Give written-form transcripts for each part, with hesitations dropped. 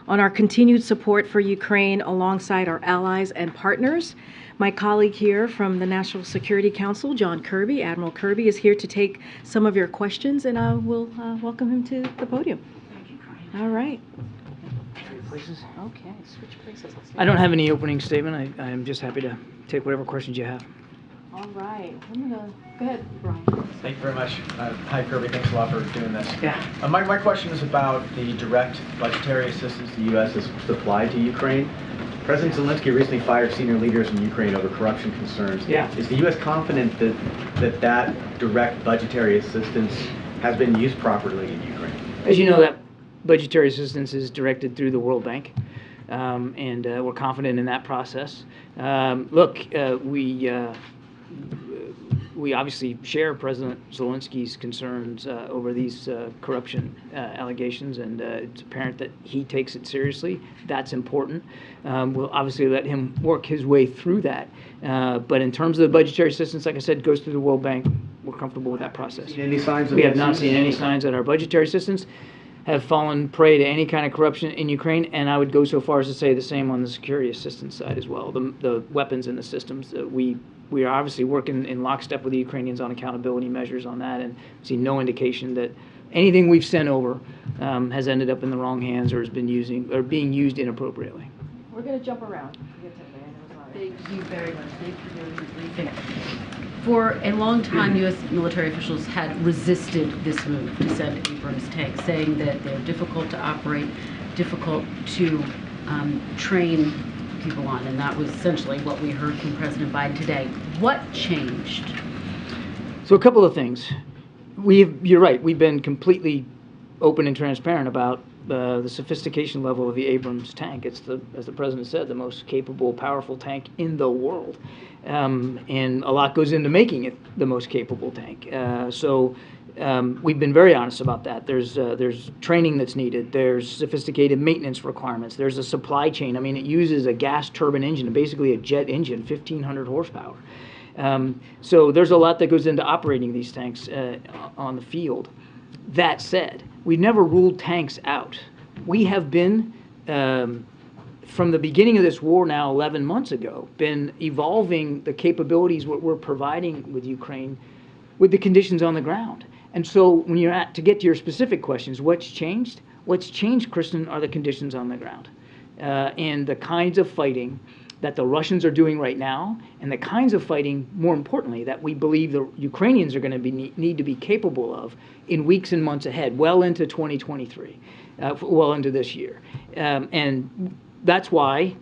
on our continued support for Ukraine alongside our allies and partners. My colleague here from the National Security Council, John Kirby, Admiral Kirby, is here to take some of your questions, and I will welcome him to the podium. Thank you, Karine. All right. Places. Okay, switch places. I don't have any opening statement. I am just happy to take whatever questions you have. All right. Go ahead, Brian. Thank you very much. Hi, Kirby. Thanks a lot for doing this. Yeah. My question is about the direct budgetary assistance the U.S. has supplied to Ukraine. President Zelensky recently fired senior leaders in Ukraine over corruption concerns. Yeah. Is the U.S. confident that direct budgetary assistance has been used properly in Ukraine? As you know, that budgetary assistance is directed through the World Bank, and we're confident in that process. Look, we obviously share President Zelensky's concerns over these corruption allegations, and it's apparent that he takes it seriously. That's important. We'll obviously let him work his way through that. But in terms of the budgetary assistance, like I said, goes through the World Bank. We're comfortable with that process. Any signs of we have not seen any signs that our budgetary assistance have fallen prey to any kind of corruption in Ukraine, and I would go so far as to say the same on the security assistance side as well. The weapons and the systems that we are obviously working in lockstep with the Ukrainians on accountability measures on that, and see no indication that anything we've sent over has ended up in the wrong hands or has been being used inappropriately. We're going to jump around. Thank you very much. Thanks for doing the briefing. For a long time, U.S. military officials had resisted this move to send Abrams tanks, saying that they're difficult to operate, difficult to train people on, and that was essentially what we heard from President Biden today. What changed? So a couple of things. You're right, we've been completely open and transparent about the sophistication level of the Abrams tank. It's, as the President said, the most capable, powerful tank in the world. And a lot goes into making it the most capable tank. We've been very honest about that. There's training that's needed. There's sophisticated maintenance requirements. There's a supply chain. I mean, it uses a gas turbine engine, basically a jet engine, 1,500 horsepower. So there's a lot that goes into operating these tanks on the field. That said, we've never ruled tanks out. We have been, from the beginning of this war now 11 months ago, been evolving the capabilities what we're providing with Ukraine with the conditions on the ground. And so when you're to get to your specific questions, what's changed? What's changed, Kristen, are the conditions on the ground and the kinds of fighting that the Russians are doing right now, and the kinds of fighting, more importantly, that we believe the Ukrainians are going to need to be capable of in weeks and months ahead, well into 2023, well into this year. And that's why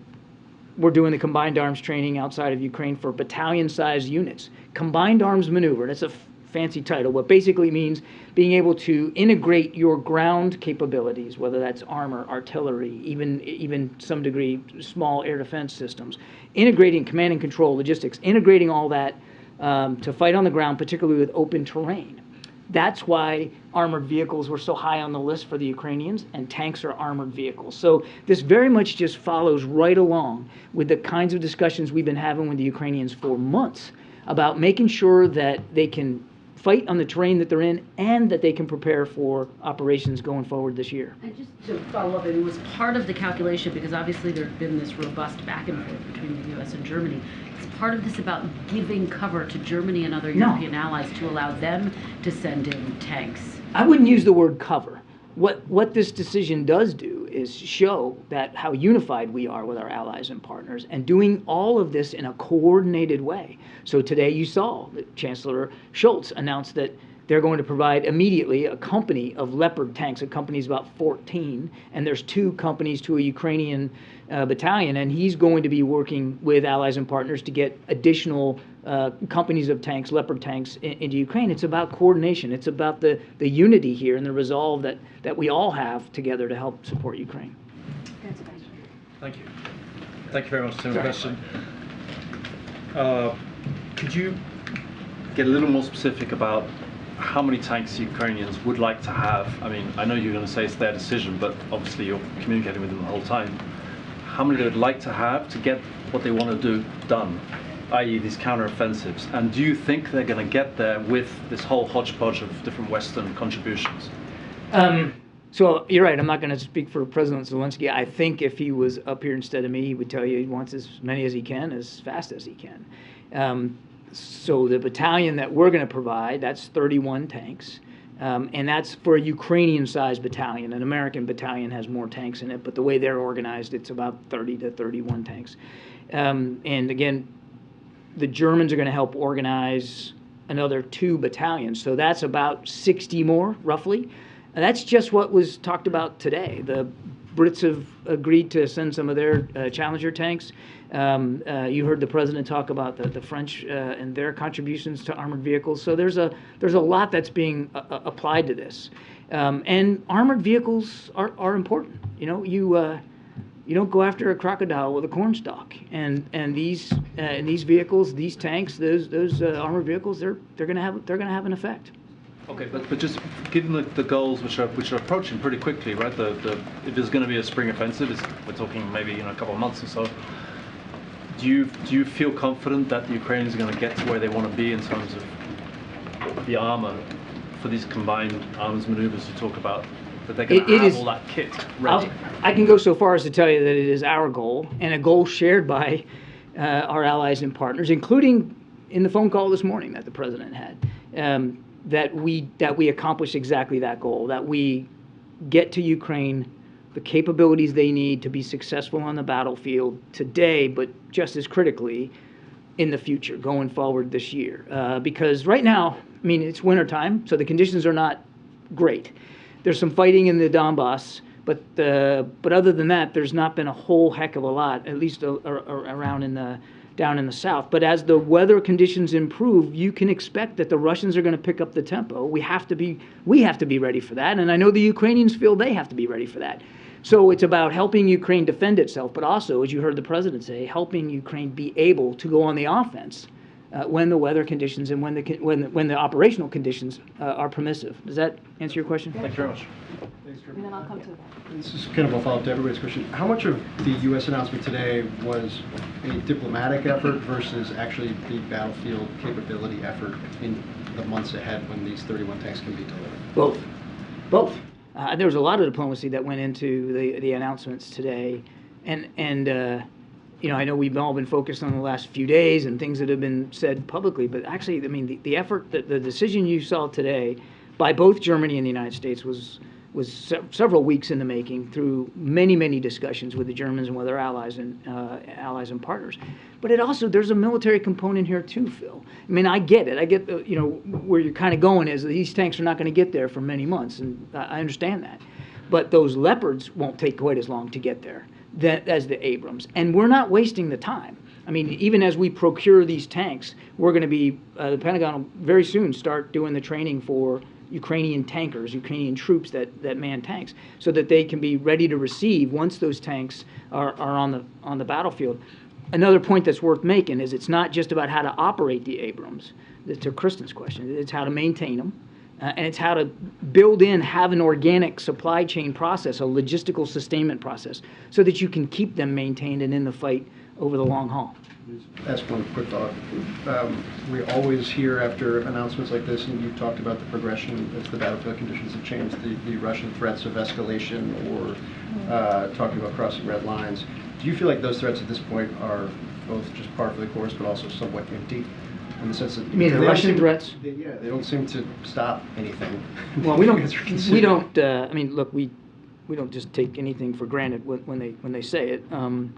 we're doing the combined arms training outside of Ukraine for battalion-sized units. Combined arms maneuver, that's a fancy title, what basically means being able to integrate your ground capabilities, whether that's armor, artillery, even some degree small air defense systems, integrating command and control, logistics, integrating all that to fight on the ground, particularly with open terrain. That's why armored vehicles were so high on the list for the Ukrainians, and tanks are armored vehicles. So this very much just follows right along with the kinds of discussions we've been having with the Ukrainians for months about making sure that they can fight on the terrain that they're in and that they can prepare for operations going forward this year. And just to follow up, it was part of the calculation, because obviously there's been this robust back and forth between the U.S. and Germany. Is part of this about giving cover to Germany and other European allies to allow them to send in tanks? I wouldn't use the word cover. What this decision does do is show that how unified we are with our allies and partners, and doing all of this in a coordinated way. So today you saw that Chancellor Scholz announced that they're going to provide immediately a company of Leopard tanks. A company's about 14, and there's 2 companies to a Ukrainian battalion, and he's going to be working with allies and partners to get additional companies of tanks, Leopard tanks, into Ukraine. It's about coordination. It's about the unity here and the resolve that we all have together to help support Ukraine. Thank you. Thank you very much for the question. Could you get a little more specific about how many tanks the Ukrainians would like to have? I mean, I know you're going to say it's their decision, but obviously you're communicating with them the whole time. How many they would like to have to get what they want to do done, i.e. these counter-offensives? And do you think they're going to get there with this whole hodgepodge of different Western contributions? So you're right. I'm not going to speak for President Zelensky. I think if he was up here instead of me, he would tell you he wants as many as he can, as fast as he can. So the battalion that we're going to provide, that's 31 tanks. And that's for a Ukrainian-sized battalion. An American battalion has more tanks in it, but the way they're organized, it's about 30 to 31 tanks. And again, the Germans are going to help organize another 2 battalions. So that's about 60 more, roughly. And that's just what was talked about today. The Brits have agreed to send some of their Challenger tanks. You heard the president talk about the French and their contributions to armored vehicles. So there's a lot that's being applied to this. And armored vehicles are important. You know, you don't go after a crocodile with a cornstalk. And these vehicles, these tanks, those armored vehicles, they're going to have an effect. Okay, but just given the goals which are approaching pretty quickly, right? If there's going to be a spring offensive, we're talking maybe a couple of months or so. Do you feel confident that the Ukrainians are going to get to where they want to be in terms of the armor for these combined arms maneuvers you talk about? That they're going to have all that kit ready? I can go so far as to tell you that it is our goal, and a goal shared by our allies and partners, including in the phone call this morning that the president had. That we accomplish exactly that goal, that we get to Ukraine the capabilities they need to be successful on the battlefield today, but just as critically in the future, going forward this year. Because right now, I mean, it's wintertime, so the conditions are not great. There's some fighting in the Donbass, but other than that, there's not been a whole heck of a lot, at least around down in the south. But as the weather conditions improve, you can expect that the Russians are going to pick up the tempo. We have to be ready for that, and I know the Ukrainians feel they have to be ready for that. So it's about helping Ukraine defend itself, but also, as you heard the president say, helping Ukraine be able to go on the offense when the weather conditions and when the operational conditions are permissive. Does that answer your question? Thank you very much. And then I'll come to that. This is kind of a follow-up to everybody's question. How much of the U.S. announcement today was a diplomatic effort versus actually the battlefield capability effort in the months ahead when these 31 tanks can be delivered? Both. There was a lot of diplomacy that went into the announcements today, and I know we've all been focused on the last few days and things that have been said publicly, but actually, I mean, the effort, the decision you saw today by both Germany and the United States was several weeks in the making through many discussions with the Germans and with our allies and partners. But there's a military component here too, Phil. I mean, I get it. I get where you're kind of going is that these tanks are not going to get there for many months, and I understand that. But those Leopards won't take quite as long to get there as the Abrams, and we're not wasting the time. I mean, even as we procure these tanks, we're going to be the Pentagon will very soon start doing the training for Ukrainian tankers, Ukrainian troops that man tanks, so that they can be ready to receive once those tanks are on the battlefield. Another point that's worth making is it's not just about how to operate the Abrams, to Kristen's question. It's how to maintain them, and it's how to have an organic supply chain process, a logistical sustainment process, so that you can keep them maintained and in the fight over the long haul. Ask one quick thought. We always hear after announcements like this, and you've talked about the progression as the battlefield conditions have changed, the Russian threats of escalation or talking about crossing red lines. Do you feel like those threats at this point are both just par for the course, but also somewhat empty? In the sense that you mean the Russian threats? They don't seem to stop anything. Well, we don't. I mean, look, we don't just take anything for granted when they say it, and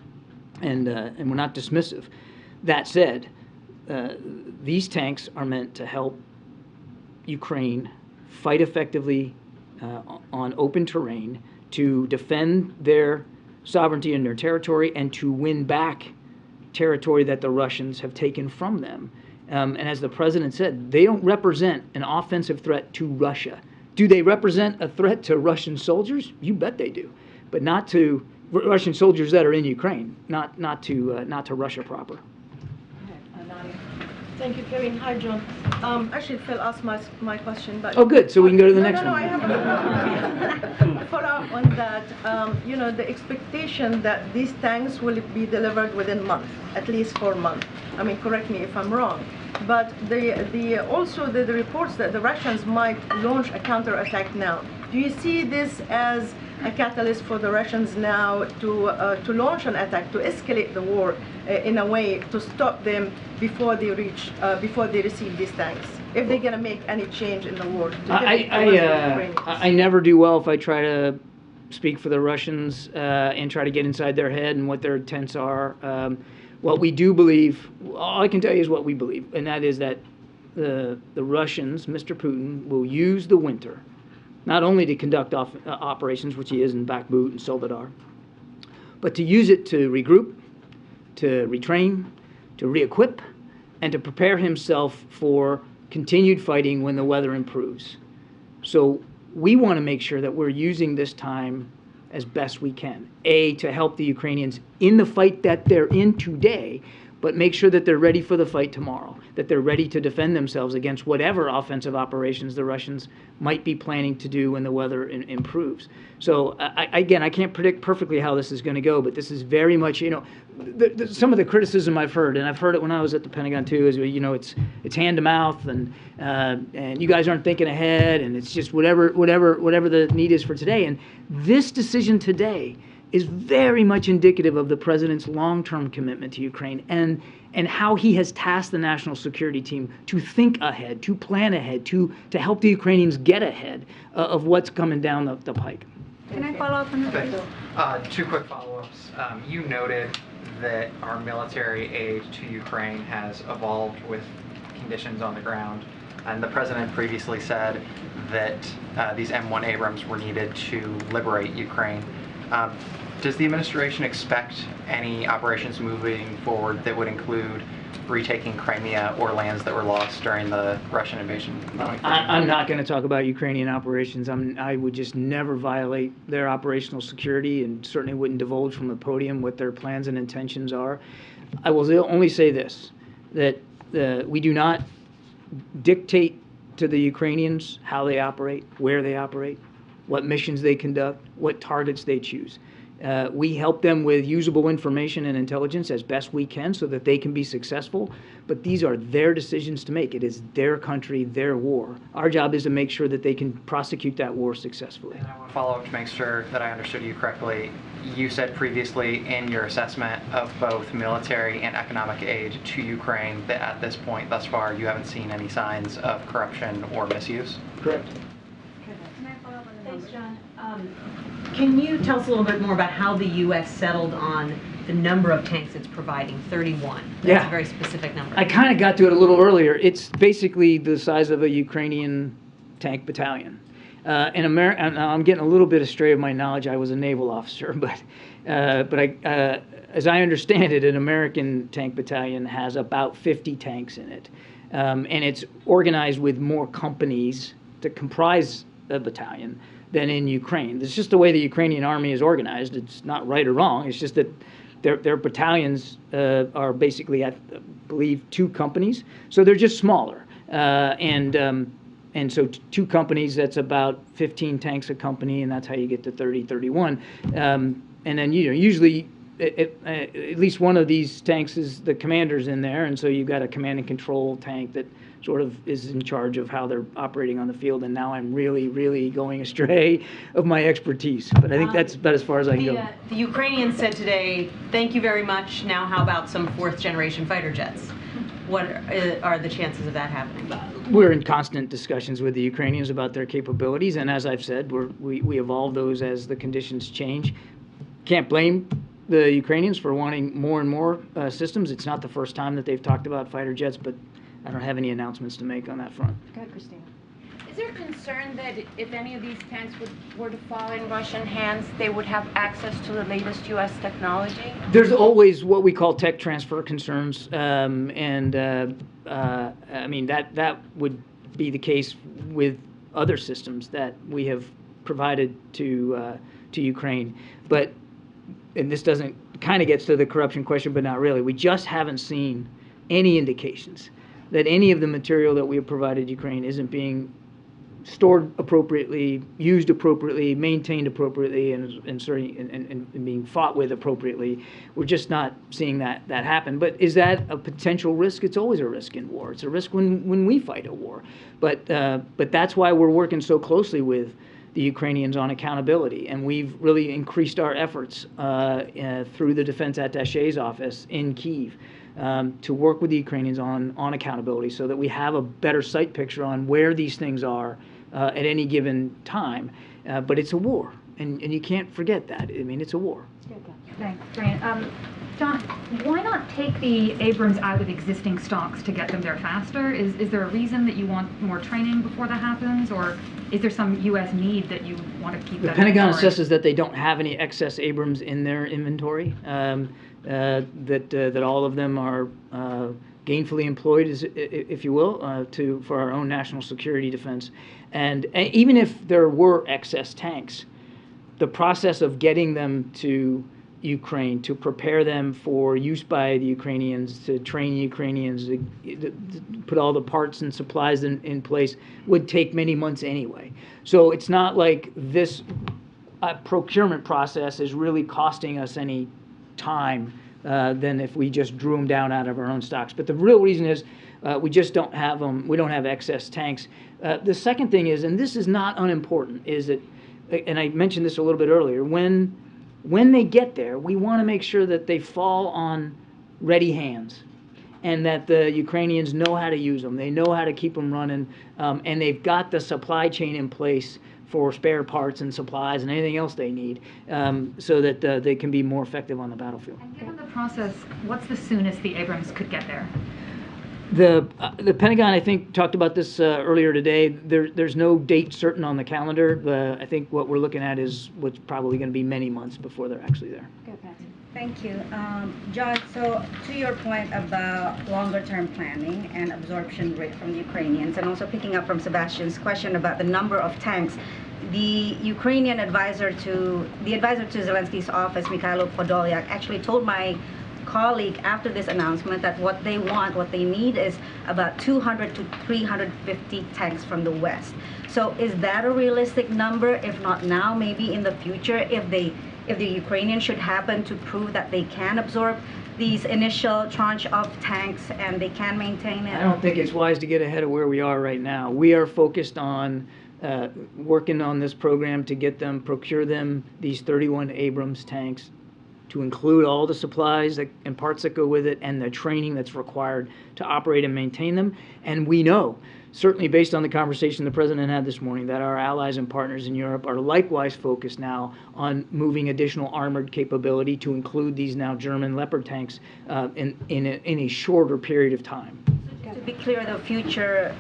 we're not dismissive. That said, these tanks are meant to help Ukraine fight effectively on open terrain, to defend their sovereignty and their territory, and to win back territory that the Russians have taken from them. And as the president said, they don't represent an offensive threat to Russia. Do they represent a threat to Russian soldiers? You bet they do, but not to Russian soldiers that are in Ukraine, not to Russia proper. Thank you, Karine. Hi, John. Actually, Phil asked my question, but... Oh, good. So we can go to the next one. I have a follow-up on that. The expectation that these tanks will be delivered within a month, at least 4 months. I mean, correct me if I'm wrong. But also the reports that the Russians might launch a counterattack now. Do you see this as a catalyst for the Russians now to launch an attack, to escalate the war in a way to stop them before they receive these tanks? If they're going to make any change in the war, I never do well if I try to speak for the Russians and try to get inside their head and what their intents are. What we do believe, all I can tell you is what we believe, and that is that the Russians, Mr. Putin, will use the winter not only to conduct operations, which he is in Bakhmut and Soledar, but to use it to regroup, to retrain, to re-equip, and to prepare himself for continued fighting when the weather improves. So we want to make sure that we're using this time as best we can. A, to help the Ukrainians in the fight that they're in today, but make sure that they're ready for the fight tomorrow, that they're ready to defend themselves against whatever offensive operations the Russians might be planning to do when the weather improves. So again, I can't predict perfectly how this is going to go, but this is very much, some of the criticism I've heard, and I've heard it when I was at the Pentagon too, is it's hand to mouth, and you guys aren't thinking ahead, and it's just whatever the need is for today. And this decision today is very much indicative of the president's long-term commitment to Ukraine and how he has tasked the national security team to think ahead, to plan ahead, to help the Ukrainians get ahead of what's coming down the pike. Can I follow up on that? Two quick follow-ups. You noted that our military aid to Ukraine has evolved with conditions on the ground, and the president previously said that these M1 Abrams were needed to liberate Ukraine. Does the administration expect any operations moving forward that would include retaking Crimea or lands that were lost during the Russian invasion? I'm not going to talk about Ukrainian operations. I would just never violate their operational security, and certainly wouldn't divulge from the podium what their plans and intentions are. I will only say this, that we do not dictate to the Ukrainians how they operate, where they operate, what missions they conduct, what targets they choose. We help them with usable information and intelligence as best we can so that they can be successful, but these are their decisions to make. It is their country, their war. Our job is to make sure that they can prosecute that war successfully. And I want to follow up to make sure that I understood you correctly. You said previously in your assessment of both military and economic aid to Ukraine that at this point, thus far, you haven't seen any signs of corruption or misuse? Correct. Thanks, John. Can you tell us a little bit more about how the U.S. settled on the number of tanks it's providing, 31? That's a very specific number. I kind of got to it a little earlier. It's basically the size of a Ukrainian tank battalion. And I'm getting a little bit astray of my knowledge. I was a naval officer, but as I understand it, an American tank battalion has about 50 tanks in it. And it's organized with more companies to comprise a battalion than in Ukraine. It's just the way the Ukrainian army is organized. It's not right or wrong. It's just that their battalions are basically, I believe, 2 companies. So they're just smaller. And so 2 companies, that's about 15 tanks a company, and that's how you get to 30, 31. And then, usually at least one of these tanks is the commander's in there, and so you've got a command and control tank that sort of is in charge of how they're operating on the field. And now I'm really, really going astray of my expertise. But I think that's about as far as I can go. The Ukrainians said today, thank you very much. Now how about some 4th generation fighter jets? What are the chances of that happening? We're in constant discussions with the Ukrainians about their capabilities. And as I've said, we evolve those as the conditions change. Can't blame the Ukrainians for wanting more and more systems. It's not the first time that they've talked about fighter jets, but I don't have any announcements to make on that front. Go ahead, Christina. Is there concern that if any of these tanks were to fall in Russian hands, they would have access to the latest U.S. technology? There's always what we call tech transfer concerns, I mean, that would be the case with other systems that we have provided to Ukraine. But, and this doesn't, kind of gets to the corruption question, but not really. We just haven't seen any indications that any of the material that we have provided Ukraine isn't being stored appropriately, used appropriately, maintained appropriately, and being fought with appropriately. We're just not seeing that happen. But is that a potential risk? It's always a risk in war. It's a risk when we fight a war. But that's why we're working so closely with the Ukrainians on accountability. And we've really increased our efforts through the Defense Attaché's office in Kyiv to work with the Ukrainians on accountability so that we have a better sight picture on where these things are at any given time. But it's a war, and you can't forget that. I mean, it's a war. Thanks, Fran. John, why not take the Abrams out of existing stocks to get them there faster? Is there a reason that you want more training before that happens, or is there some U.S. need that you want to keep The that Pentagon inventory? assesses that they don't have any excess Abrams in their inventory, that all of them are gainfully employed, if you will, for our own national security defense. And even if there were excess tanks, the process of getting them to Ukraine, to prepare them for use by the Ukrainians, to train Ukrainians, to put all the parts and supplies in place, would take many months anyway. So it's not like this procurement process is really costing us any time than if we just drew them down out of our own stocks. But the real reason is we just don't have them. We don't have excess tanks. The second thing is, and this is not unimportant, is that, and I mentioned this a little bit earlier, when they get there, we want to make sure that they fall on ready hands and that the Ukrainians know how to use them. They know how to keep them running, and they've got the supply chain in place for spare parts and supplies and anything else they need so that they can be more effective on the battlefield. And given the process, what's the soonest the Abrams could get there? The Pentagon, I think, talked about this earlier today. There's no date certain on the calendar. I think what we're looking at is what's probably going to be many months before they're actually there. Thank you. John, so to your point about longer-term planning and absorption rate from the Ukrainians, and also picking up from Sebastian's question about the number of tanks, the Ukrainian advisor to Zelensky's office, Mikhailo Podolyak, actually told my colleague after this announcement that what they need is about 200 to 350 tanks from the West. So is that a realistic number? If not now, maybe in the future, if the Ukrainians should happen to prove that they can absorb these initial tranche of tanks and they can maintain it? I don't think it's wise to get ahead of where we are right now. We are focused on working on this program to get them, procure them, these 31 Abrams tanks, to include all the supplies and parts that go with it and the training that's required to operate and maintain them. And we know, certainly based on the conversation the President had this morning, that our allies and partners in Europe are likewise focused now on moving additional armored capability to include these now German Leopard tanks in a shorter period of time. To be clear, the future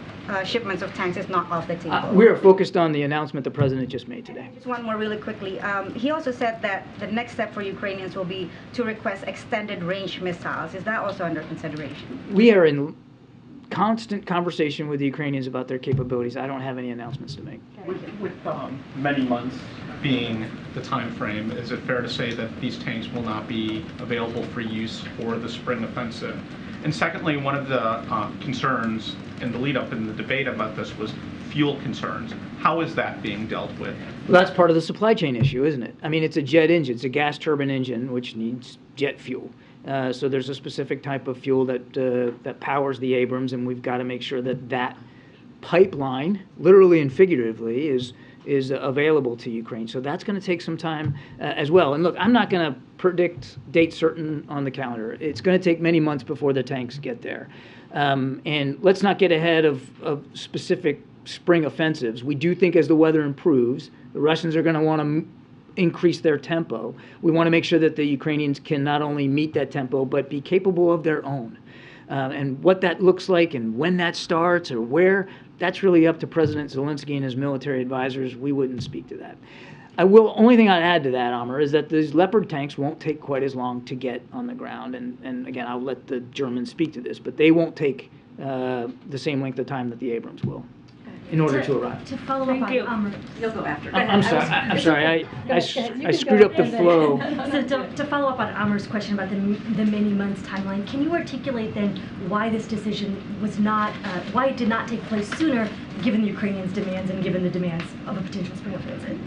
shipments of tanks is not off the table. We are focused on the announcement the President just made today. Just one more really quickly. He also said that the next step for Ukrainians will be to request extended range missiles. Is that also under consideration? We are in constant conversation with the Ukrainians about their capabilities. I don't have any announcements to make. With many months being the time frame, is it fair to say that these tanks will not be available for use for the spring offensive? And secondly, one of the concerns in the lead-up in the debate about this was fuel concerns. How is that being dealt with? Well, that's part of the supply chain issue, isn't it? I mean, it's a jet engine. It's a gas turbine engine, which needs jet fuel. So there's a specific type of fuel that powers the Abrams, and we've got to make sure that that pipeline, literally and figuratively, is available to Ukraine. So that's going to take some time as well. And look, I'm not going to predict date certain on the calendar. It's going to take many months before the tanks get there. And let's not get ahead of specific spring offensives. We do think as the weather improves, the Russians are going to want to increase their tempo. We want to make sure that the Ukrainians can not only meet that tempo, but be capable of their own. And what that looks like and when that starts or where, that's really up to President Zelensky and his military advisors. We wouldn't speak to that. Only thing I'd add to that, Amr, is that these Leopard tanks won't take quite as long to get on the ground. And again, I'll let the Germans speak to this, but they won't take the same length of time that the Abrams will in order to arrive. To follow up on Amr, You'll go after. I'm sorry. I screwed up the flow. So to follow up on Amr's question about the many months timeline, can you articulate then why this decision was not, why it did not take place sooner, given the Ukrainians' demands and given the demands of a potential spring offensive?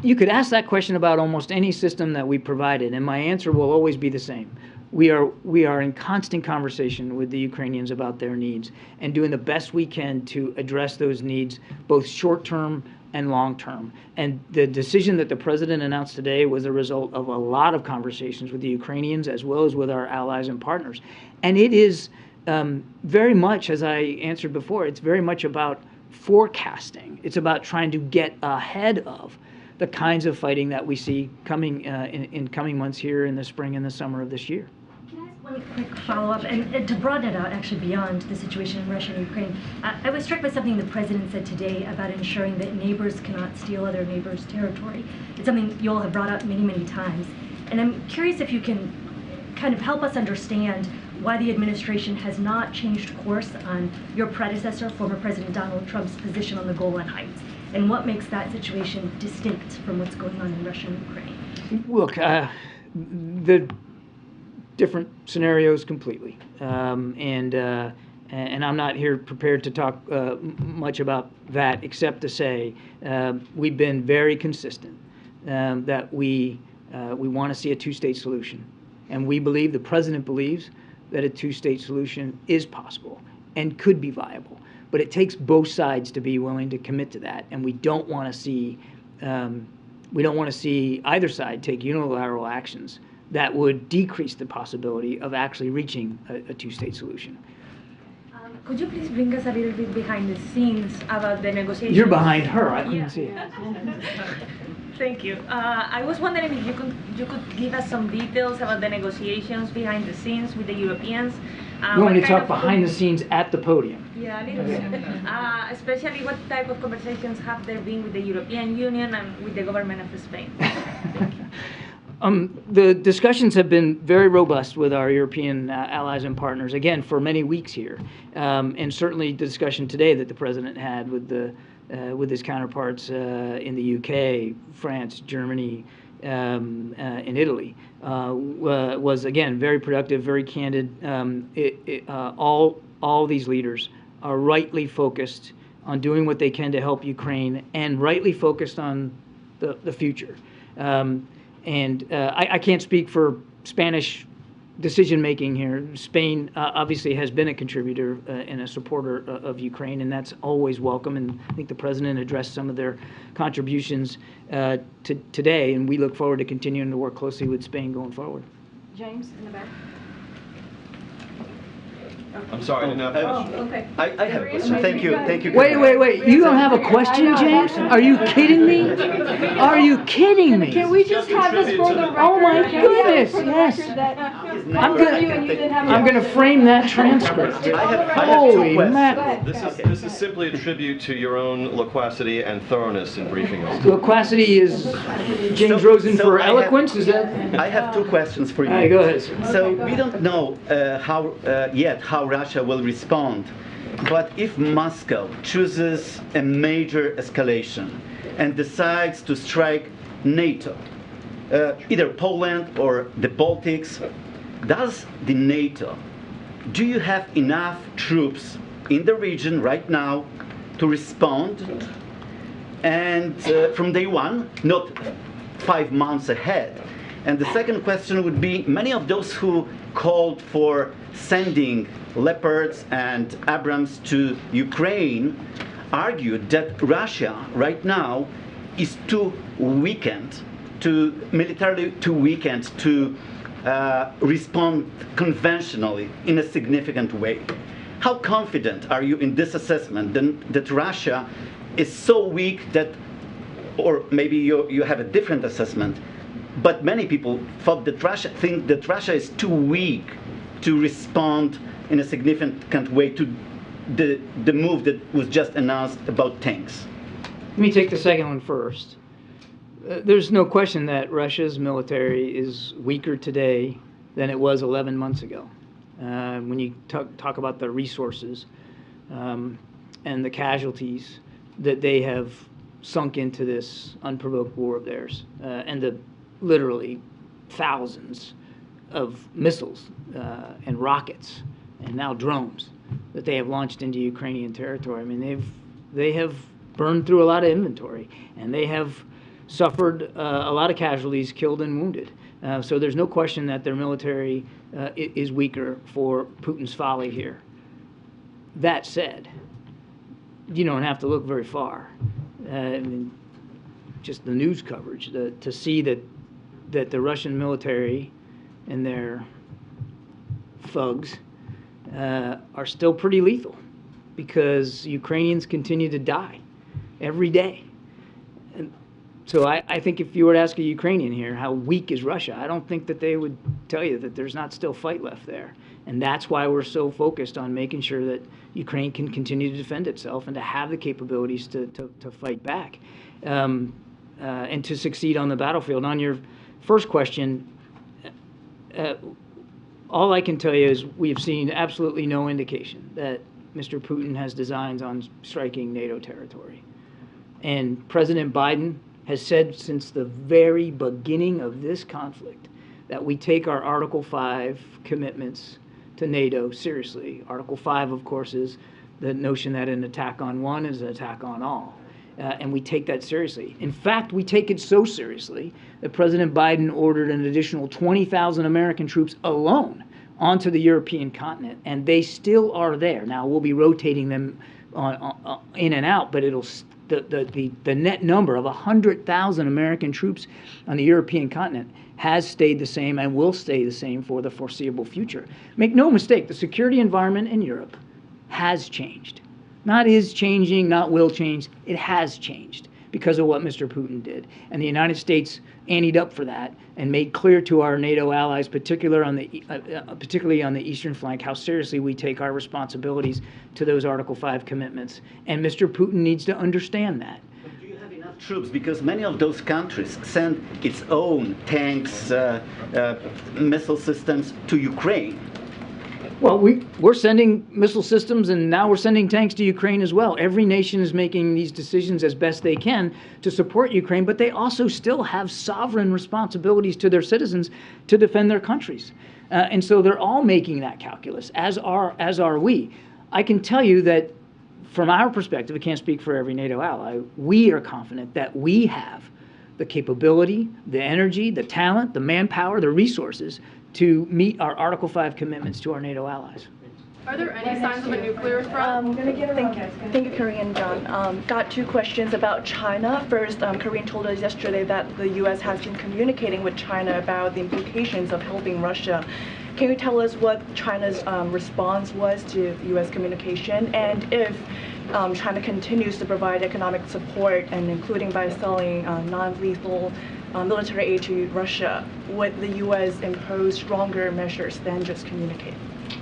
You could ask that question about almost any system that we provided, and my answer will always be the same. We are in constant conversation with the Ukrainians about their needs and doing the best we can to address those needs, both short-term and long term. And the decision that the president announced today was a result of a lot of conversations with the Ukrainians as well as with our allies and partners. And it is very much, as I answered before, it's very much about forecasting. It's about trying to get ahead of the kinds of fighting that we see coming in coming months here in the spring and the summer of this year. One quick follow-up, and to broaden it out actually beyond the situation in Russia and Ukraine, I was struck by something the president said today about ensuring that neighbors cannot steal other neighbors' territory. It's something you all have brought up many, many times. And I'm curious if you can kind of help us understand why the administration has not changed course on your predecessor, former President Donald Trump's position on the Golan Heights, and what makes that situation distinct from what's going on in Russia and Ukraine. Look, the different scenarios completely, and I'm not here prepared to talk much about that, except to say we've been very consistent that we want to see a two-state solution, and we believe, the president believes, that a two-state solution is possible and could be viable. But it takes both sides to be willing to commit to that, and we don't want to see either side take unilateral actions that would decrease the possibility of actually reaching a two-state solution. Could you please bring us a little bit behind the scenes about the negotiations? You're behind her. I couldn't see it. Thank you. I was wondering if you could give us some details about the negotiations behind the scenes with the Europeans. You want me to talk behind the scenes at the podium? Yeah, a little bit. Especially what type of conversations have there been with the European Union and with the government of Spain? The discussions have been very robust with our European allies and partners, again, for many weeks here. And certainly the discussion today that the president had with his counterparts in the UK, France, Germany, and Italy was, again, very productive, very candid. All these leaders are rightly focused on doing what they can to help Ukraine and rightly focused on the future. I can't speak for Spanish decision-making here. Spain obviously has been a contributor and a supporter of Ukraine, and that's always welcome. And I think the president addressed some of their contributions today, and we look forward to continuing to work closely with Spain going forward. James, in the back. I'm sorry, I didn't have a question. Okay. I have a question. Thank you. Wait. You don't have a question, James? Are you kidding me? Are you kidding me? Can we just have this for the record? Oh my goodness, yes. I'm gonna frame that transcript. Holy mackerel. This is simply a tribute to your own loquacity and thoroughness in briefing us. Loquacity is James Rosen for eloquence, is that? I have two questions for you. All right, go ahead, sir. So we don't know how Russia will respond, but if Moscow chooses a major escalation and decides to strike NATO, either Poland or the Baltics, do you have enough troops in the region right now to respond? And from day one, not 5 months ahead. And the second question would be, many of those who called for sending Leopards and Abrams to Ukraine argued that Russia right now is militarily too weakened to respond conventionally in a significant way. How confident are you in this assessment that Russia is so weak that, or maybe you have a different assessment, but many people think that Russia is too weak to respond in a significant way to the move that was just announced about tanks? Let me take the second one first. There's no question that Russia's military is weaker today than it was 11 months ago. When you talk about the resources and the casualties that they have sunk into this unprovoked war of theirs, and the literally thousands of missiles and rockets and now drones that they have launched into Ukrainian territory. I mean, they have burned through a lot of inventory, and they have suffered a lot of casualties, killed and wounded. So there's no question that their military is weaker for Putin's folly here. That said, you don't have to look very far. and just the news coverage, to see that the Russian military and their thugs are still pretty lethal, because Ukrainians continue to die every day. And so I think if you were to ask a Ukrainian here, how weak is Russia, I don't think that they would tell you that there's not still fight left there. And that's why we're so focused on making sure that Ukraine can continue to defend itself and to have the capabilities to fight back and to succeed on the battlefield. On your first question, all I can tell you is we have seen absolutely no indication that Mr. Putin has designs on striking NATO territory. And President Biden has said since the very beginning of this conflict that we take our Article 5 commitments to NATO seriously. Article 5, of course, is the notion that an attack on one is an attack on all. And we take that seriously. In fact, we take it so seriously that President Biden ordered an additional 20,000 American troops alone onto the European continent, and they still are there. Now, we'll be rotating them in and out, but it'll the net number of 100,000 American troops on the European continent has stayed the same and will stay the same for the foreseeable future. Make no mistake, the security environment in Europe has changed. Not is changing, not will change. It has changed because of what Mr. Putin did. And the United States anteed up for that and made clear to our NATO allies, particularly on the eastern flank, how seriously we take our responsibilities to those Article 5 commitments. And Mr. Putin needs to understand that. But do you have enough troops? Because many of those countries send its own tanks, missile systems to Ukraine. Well, we're sending missile systems, and now we're sending tanks to Ukraine as well. Every nation is making these decisions as best they can to support Ukraine, but they also still have sovereign responsibilities to their citizens to defend their countries. And so they're all making that calculus, as are we. I can tell you that from our perspective, I can't speak for every NATO ally, we are confident that we have the capability, the energy, the talent, the manpower, the resources to meet our Article 5 commitments to our NATO allies. Are there any signs of a nuclear threat? Thank you, Karine John. Got two questions about China. First, Karine told us yesterday that the U.S. has been communicating with China about the implications of helping Russia. Can you tell us what China's response was to U.S. communication, and if China continues to provide economic support, and including by selling non-lethal military aid to Russia, would the U.S. impose stronger measures than just communicate?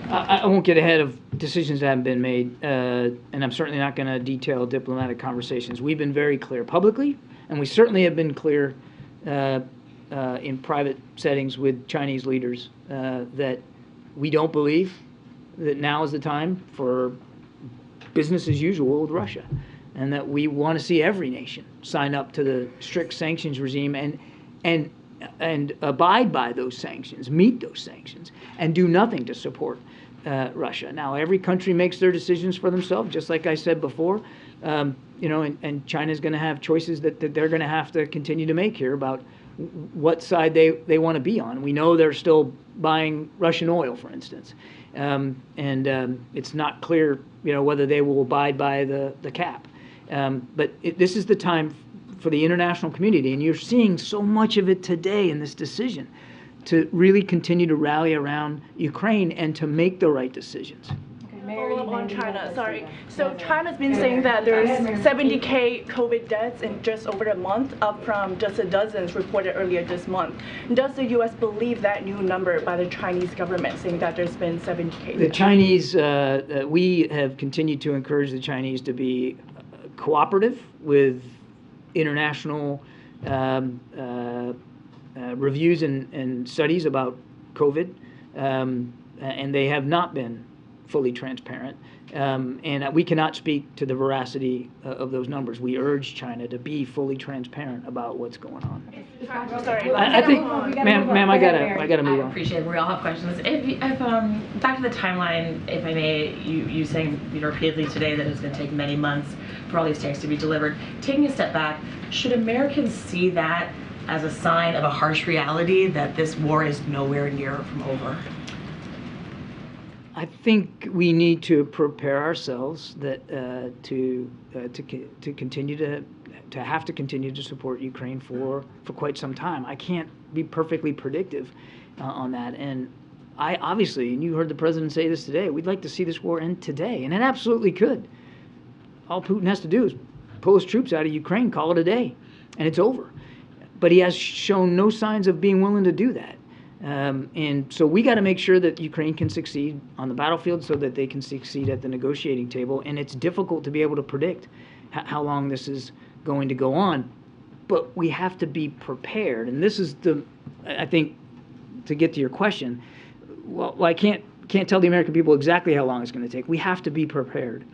I won't get ahead of decisions that haven't been made, and I'm certainly not going to detail diplomatic conversations. We've been very clear publicly, and we certainly have been clear in private settings with Chinese leaders that we don't believe that now is the time for business as usual with Russia, and that we want to see every nation sign up to the strict sanctions regime and abide by those sanctions, meet those sanctions, and do nothing to support Russia. Now, every country makes their decisions for themselves, just like I said before, and China's going to have choices that they're going to have to continue to make here about what side they want to be on. We know they're still buying Russian oil, for instance, and it's not clear, whether they will abide by the cap. But this is the time for the international community, and you're seeing so much of it today in this decision, to really continue to rally around Ukraine and to make the right decisions. Follow up on China, sorry. So China's been saying that there's 70,000 COVID deaths in just over a month, up from just a dozen reported earlier this month. Does the U.S. believe that new number by the Chinese government, saying that there's been 70,000? The Chinese, we have continued to encourage the Chinese to be cooperative with international reviews and studies about COVID, and they have not been fully transparent, and we cannot speak to the veracity of those numbers. We urge China to be fully transparent about what's going on. Sorry, I think, ma'am, I gotta move on. I appreciate it. We all have questions. If back to the timeline, if I may, you saying repeatedly today that it's going to take many months for all these tanks to be delivered. Taking a step back, should Americans see that as a sign of a harsh reality that this war is nowhere near from over? I think we need to prepare ourselves that to continue to to have to continue to support Ukraine for quite some time. I can't be perfectly predictive on that. And I obviously, and you heard the president say this today, we'd like to see this war end today, and it absolutely could. All Putin has to do is pull his troops out of Ukraine, call it a day, and it's over. But he has shown no signs of being willing to do that. And so we got to make sure that Ukraine can succeed on the battlefield so that they can succeed at the negotiating table. And it's difficult to be able to predict how long this is going to go on. But we have to be prepared. And this is I think, to get to your question, well, I can't tell the American people exactly how long it's going to take. We have to be prepared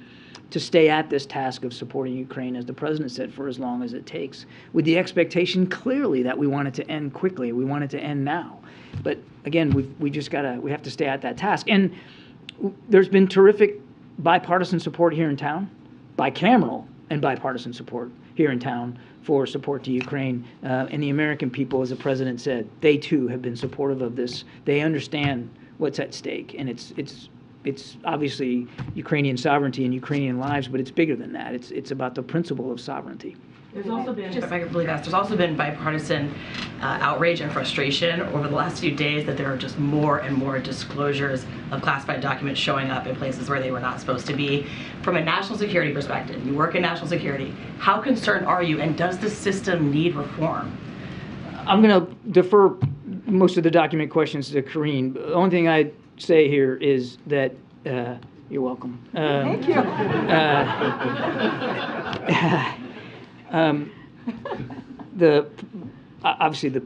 to stay at this task of supporting Ukraine, as the president said, for as long as it takes, with the expectation clearly that we want it to end quickly. We want it to end now. But again, we have to stay at that task. And there's been terrific bipartisan support here in town, bicameral and bipartisan support here in town for support to Ukraine. And the American people, as the president said, they too have been supportive of this. They understand what's at stake, and it's obviously Ukrainian sovereignty and Ukrainian lives, but it's bigger than that. It's about the principle of sovereignty. There's also been, if I could really fast, there's also been bipartisan outrage and frustration over the last few days that there are just more and more disclosures of classified documents showing up in places where they were not supposed to be. From a national security perspective, you work in national security, how concerned are you, and does the system need reform? I'm going to defer most of the document questions to Karine. The only thing I'd say here is that you're welcome. Thank you. Obviously the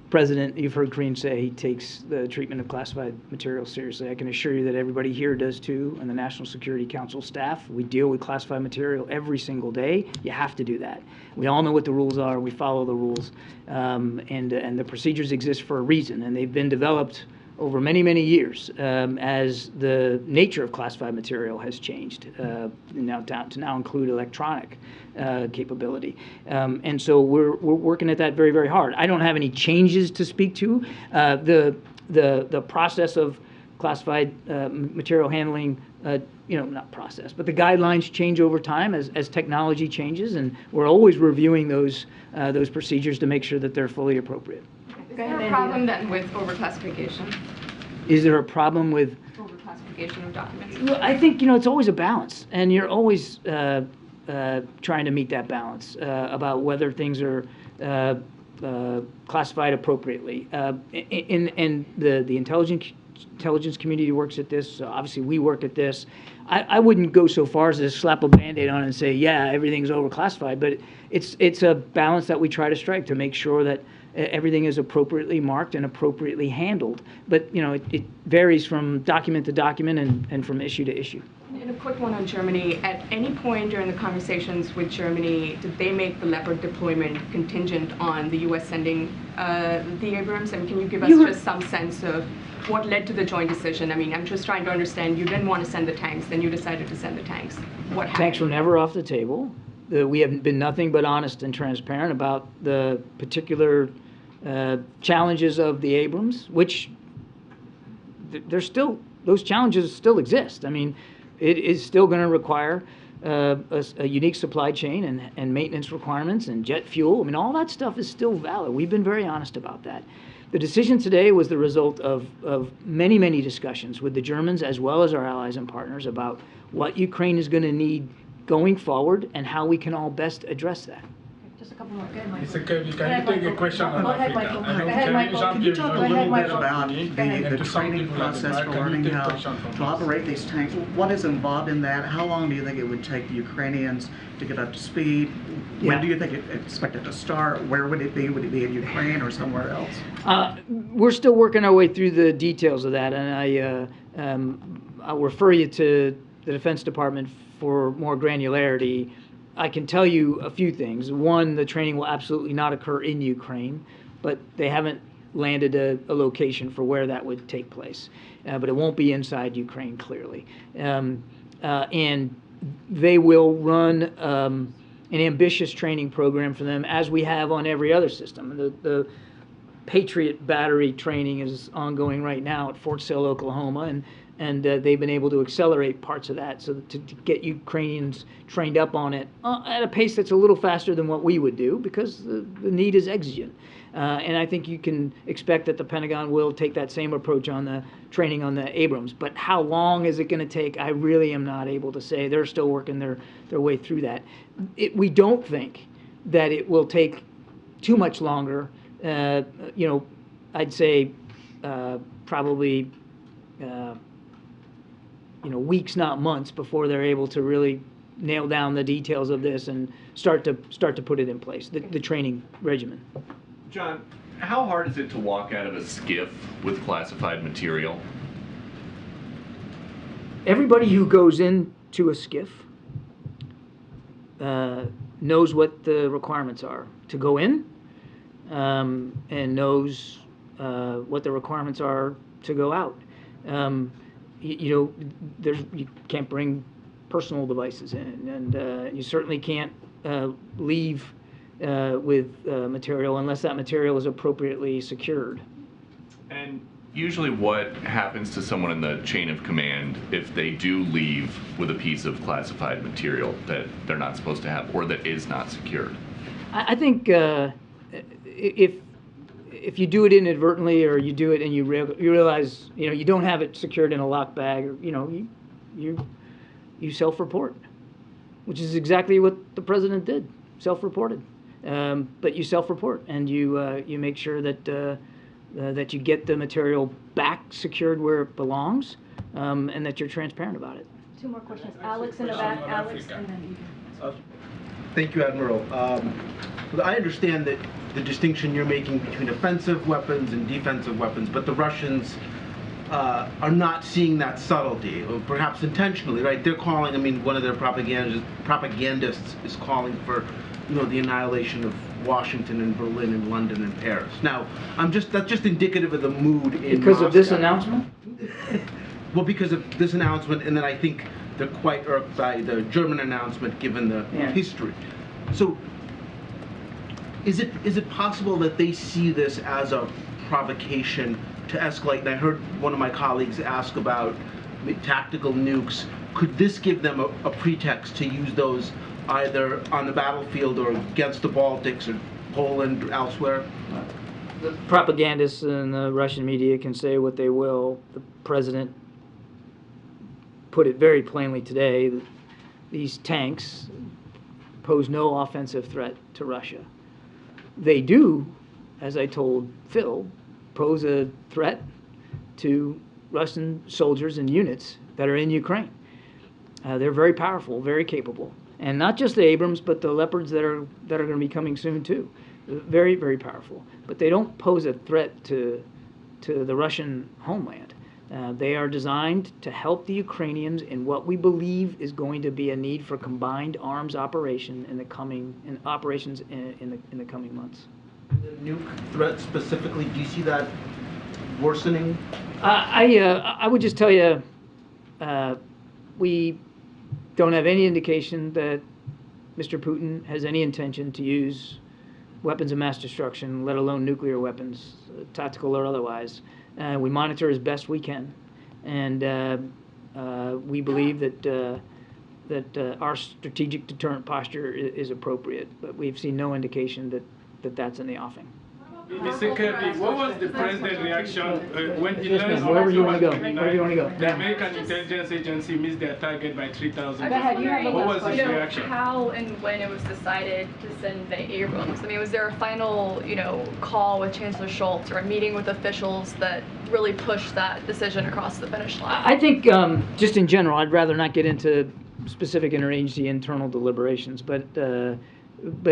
president, you've heard Karine say he takes the treatment of classified material seriously. I can assure you that everybody here does too, and the National Security Council staff. We deal with classified material every single day. You have to do that. We all know what the rules are. We follow the rules, and the procedures exist for a reason, and they've been developed over many, many years as the nature of classified material has changed, now to now include electronic capability. And so we're working at that very, very hard. I don't have any changes to speak to. The process of classified material handling, not process, but the guidelines change over time as technology changes, and we're always reviewing those procedures to make sure that they're fully appropriate. Is there a problem then with overclassification? Is there a problem with Overclassification of documents? Well, I think, it's always a balance, and you're always trying to meet that balance about whether things are classified appropriately. And the intelligence community works at this. Obviously, we work at this. I wouldn't go so far as to slap a Band-Aid on it and say, yeah, everything's overclassified, but it's a balance that we try to strike to make sure that everything is appropriately marked and appropriately handled. But, it varies from document to document and from issue to issue. And a quick one on Germany. At any point during the conversations with Germany, did they make the Leopard deployment contingent on the U.S. sending the Abrams? And can you give us just some sense of what led to the joint decision? I mean, I'm just trying to understand. You didn't want to send the tanks, then you decided to send the tanks. What happened? Tanks were never off the table. We have been nothing but honest and transparent about the particular challenges of the Abrams, which those challenges still exist. I mean, it is still going to require a unique supply chain and maintenance requirements and jet fuel. I mean, all that stuff is still valid. We've been very honest about that. The decision today was the result of many, many discussions with the Germans as well as our allies and partners about what Ukraine is going to need going forward and how we can all best address that. Just a couple more. Go ahead, Michael. Mr. Kirby, can you take a question on Go ahead, Africa? Michael. I know Go ahead, Michael. Karine Can you Jean-Pierre talk is a a little little bit about the training process for learning how to operate these tanks? What is involved in that? How long do you think it would take the Ukrainians to get up to speed? When do you think it's expected to start? Where would it be? Would it be in Ukraine or somewhere else? We're still working our way through the details of that, and I'll refer you to the Defense Department for more granularity. I can tell you a few things. One, the training will absolutely not occur in Ukraine, but they haven't landed a location for where that would take place. But it won't be inside Ukraine, clearly. And they will run an ambitious training program for them, as we have on every other system. The Patriot battery training is ongoing right now at Fort Sill, Oklahoma, and And they've been able to accelerate parts of that, so to get Ukrainians trained up on it at a pace that's a little faster than what we would do, because the need is exigent. And I think you can expect that the Pentagon will take that same approach on the training on the Abrams. But how long is it going to take? I really am not able to say. They're still working their way through that. We don't think that it will take too much longer. I'd say probably weeks, not months, before they're able to really nail down the details of this and start to put it in place, the training regimen. John, how hard is it to walk out of a skiff with classified material? Everybody who goes into a skiff knows what the requirements are to go in, and knows what the requirements are to go out. You can't bring personal devices in, and you certainly can't leave with material unless that material is appropriately secured. And usually what happens to someone in the chain of command if they do leave with a piece of classified material that they're not supposed to have or that is not secured? I think if you do it inadvertently, or you do it and you realize you don't have it secured in a locked bag, or you self-report, which is exactly what the president did, self-reported. But you self-report, and you make sure that that you get the material back secured where it belongs, and that you're transparent about it. Two more questions. Alex in the back. Alex, and then you. Thank you, Admiral. I understand that the distinction you're making between offensive weapons and defensive weapons, but the Russians are not seeing that subtlety, or perhaps intentionally, right? They're calling, one of their propagandists is calling for, the annihilation of Washington and Berlin and London and Paris. Now, that's just indicative of the mood in because Moscow. of this announcement? Well, because of this announcement, and then I think they're quite irked by the German announcement, given the history. So, is it possible that they see this as a provocation to escalate? And I heard one of my colleagues ask about tactical nukes. Could this give them a pretext to use those either on the battlefield or against the Baltics or Poland or elsewhere? The propagandists and the Russian media can say what they will. The president put it very plainly today that these tanks pose no offensive threat to Russia. They do, as I told Phil, pose a threat to Russian soldiers and units that are in Ukraine. They're very powerful, very capable. And not just the Abrams, but the Leopards that are going to be coming soon too. Very, very powerful. But they don't pose a threat to the Russian homeland. They are designed to help the Ukrainians in what we believe is going to be a need for combined arms operation in the coming months. The nuke threat specifically, do you see that worsening? I would just tell you, we don't have any indication that Mr. Putin has any intention to use weapons of mass destruction, let alone nuclear weapons, tactical or otherwise. We monitor as best we can, and we believe that our strategic deterrent posture is appropriate, but we've seen no indication that that's in the offing. Mr. Kirby, what was the president's reaction when he learned wherever you want to go. Wherever you want to go. The American intelligence agency missed their target by 3,000? Go ahead, you have the What was his question. reaction? How and when it was decided to send the Abrams? Was there a final, call with Chancellor Schultz or a meeting with officials that really pushed that decision across the finish line? I think, just in general, I'd rather not get into specific interagency internal deliberations, but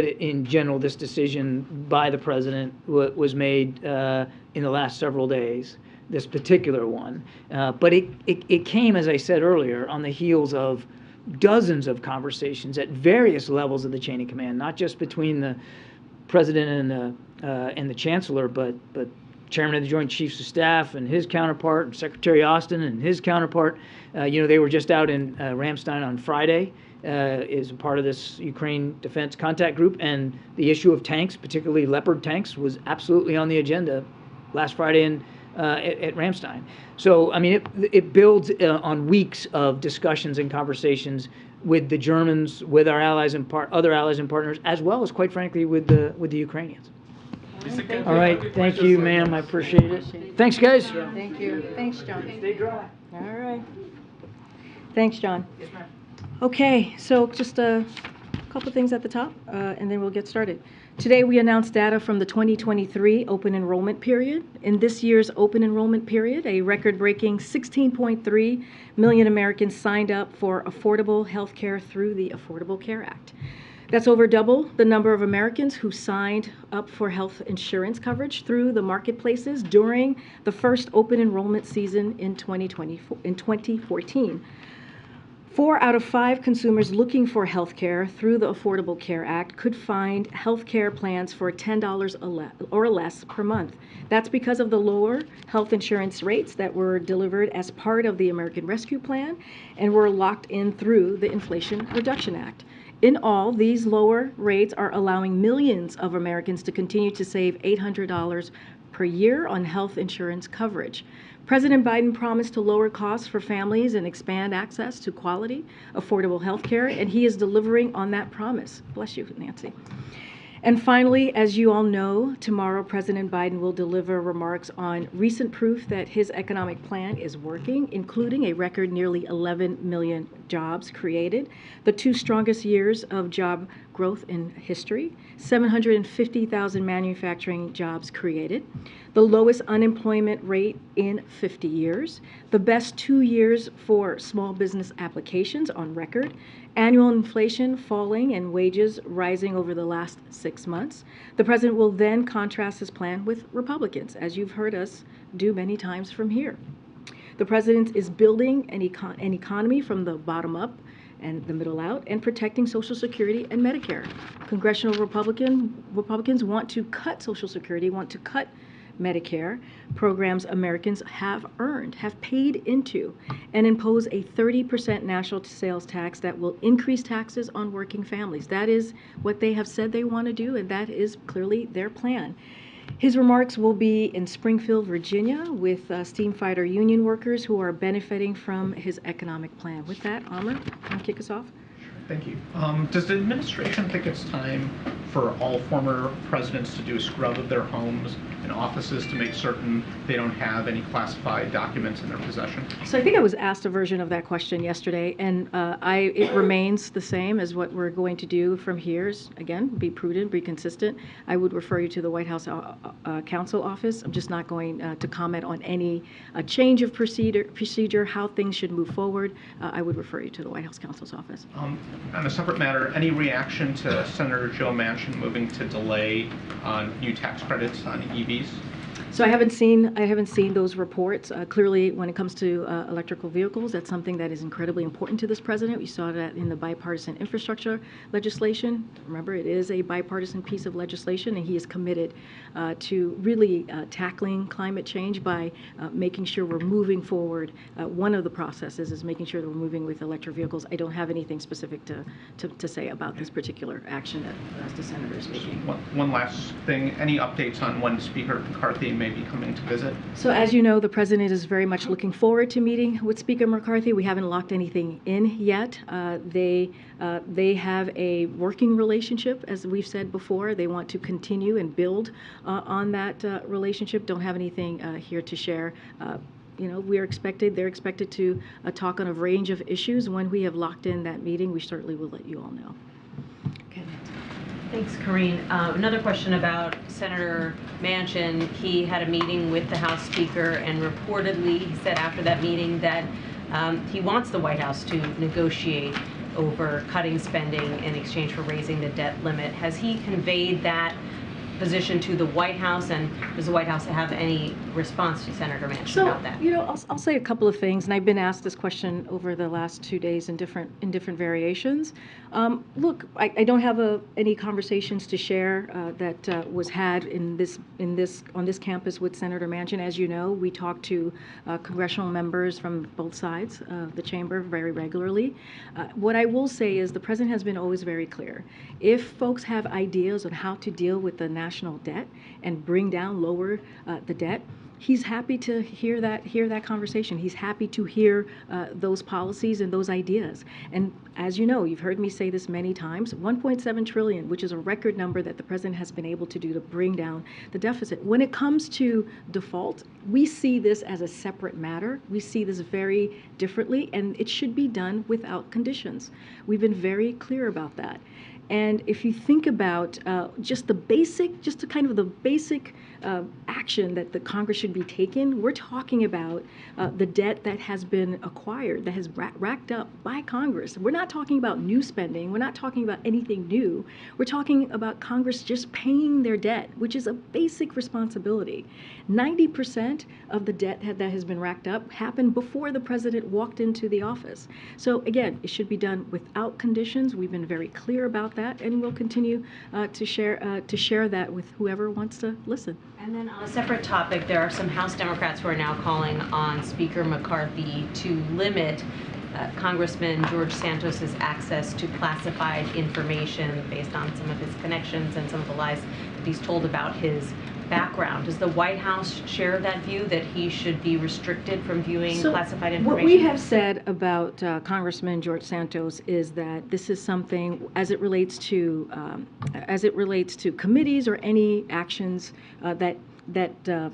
in general, this decision by the president was made in the last several days, this particular one. But it came, as I said earlier, on the heels of dozens of conversations at various levels of the chain of command, not just between the president and the chancellor, but Chairman of the Joint Chiefs of Staff and his counterpart, and Secretary Austin and his counterpart. They were just out in Ramstein on Friday. Is a part of this Ukraine Defense Contact Group, and the issue of tanks, particularly Leopard tanks, was absolutely on the agenda last Friday at Ramstein. So, I mean, it builds on weeks of discussions and conversations with the Germans, with our allies and other allies and partners, as well as, quite frankly, with the Ukrainians. All right, thank you, ma'am. I appreciate it. Thanks, guys. Thank you. Thanks, John. Stay dry. All right. Thanks, John. Yes, ma'am. Okay, so just a couple things at the top, and then we'll get started. Today, we announced data from the 2023 open enrollment period. In this year's open enrollment period, a record-breaking 16.3 million Americans signed up for affordable health care through the Affordable Care Act. That's over double the number of Americans who signed up for health insurance coverage through the marketplaces during the first open enrollment season in 2014. 4 out of 5 consumers looking for health care through the Affordable Care Act could find health care plans for $10 or less per month. That's because of the lower health insurance rates that were delivered as part of the American Rescue Plan and were locked in through the Inflation Reduction Act. In all, these lower rates are allowing millions of Americans to continue to save $800 per year on health insurance coverage. President Biden promised to lower costs for families and expand access to quality, affordable health care, and he is delivering on that promise. Bless you, Nancy. And finally, as you all know, tomorrow President Biden will deliver remarks on recent proof that his economic plan is working, including a record nearly 11 million jobs created, the 2 strongest years of job growth in history, 750,000 manufacturing jobs created, the lowest unemployment rate in 50 years, the best 2 years for small business applications on record, annual inflation falling and wages rising over the last 6 months. The president will then contrast his plan with Republicans, as you've heard us do many times from here. The president is building an economy from the bottom up and the middle out, and protecting Social Security and Medicare. Congressional Republicans want to cut Social Security, want to cut Medicare programs Americans have earned, have paid into, and impose a 30% national sales tax that will increase taxes on working families. That is what they have said they want to do, and that is clearly their plan. His remarks will be in Springfield, Virginia, with steam fighter union workers who are benefiting from his economic plan. With that, Amr, can you kick us off? Thank you. Does the administration think it's time for all former presidents to do a scrub of their homes and offices to make certain they don't have any classified documents in their possession? So I think I was asked a version of that question yesterday, and it remains the same as what we're going to do from here. Is, again, be prudent, be consistent. I would refer you to the White House Counsel Office. I'm just not going to comment on any change of procedure, how things should move forward. I would refer you to the White House Counsel's Office. On a separate matter, any reaction to Senator Joe Manchin moving to delay new tax credits on EVs? So I haven't seen those reports. Clearly, when it comes to electrical vehicles, that's something that is incredibly important to this president. We saw that in the bipartisan infrastructure legislation. Remember, it is a bipartisan piece of legislation, and he is committed to really tackling climate change by making sure we're moving forward. One of the processes is making sure that we're moving with electric vehicles. I don't have anything specific to say about this particular action that the senator is making. One last thing. Any updates on when Speaker McCarthy may be coming to visit? So as you know, the president is very much looking forward to meeting with Speaker McCarthy. We haven't locked anything in yet. They have a working relationship, as we've said before. They want to continue and build on that relationship. Don't have anything here to share. They're expected to talk on a range of issues. When we have locked in that meeting, we certainly will let you all know. Thanks, Karine. Another question about Senator Manchin. He had a meeting with the House Speaker, and reportedly he said after that meeting that he wants the White House to negotiate over cutting spending in exchange for raising the debt limit. Has he conveyed that position to the White House, and does the White House have any response to Senator Manchin about that? I'll say a couple of things, and I've been asked this question over the last 2 days in different variations. Look, I don't have any conversations to share that was had on this campus with Senator Manchin. As you know, we talk to congressional members from both sides of the chamber very regularly. What I will say is the president has been always very clear. If folks have ideas on how to deal with the national debt and lower the debt, he's happy to hear that conversation. He's happy to hear those policies and those ideas. And as you know, you've heard me say this many times, 1.7 trillion, which is a record number that the president has been able to do to bring down the deficit. When it comes to default, we see this as a separate matter. We see this very differently, and it should be done without conditions. We've been very clear about that. And if you think about just the basic action that the Congress should be taking, we're talking about the debt that has been acquired, that has racked up by Congress. We're not talking about new spending. We're not talking about anything new. We're talking about Congress just paying their debt, which is a basic responsibility. 90% of the debt that has been racked up happened before the president walked into the office. So again, it should be done without conditions. We've been very clear about that, and we'll continue to share that with whoever wants to listen. And then on a separate topic, there are some House Democrats who are now calling on Speaker McCarthy to limit Congressman George Santos's access to classified information based on some of his connections and some of the lies that he's told about his background. Does the White House share that view that he should be restricted from viewing classified information? What we have said about Congressman George Santos is that this is something, as it relates to committees or any actions that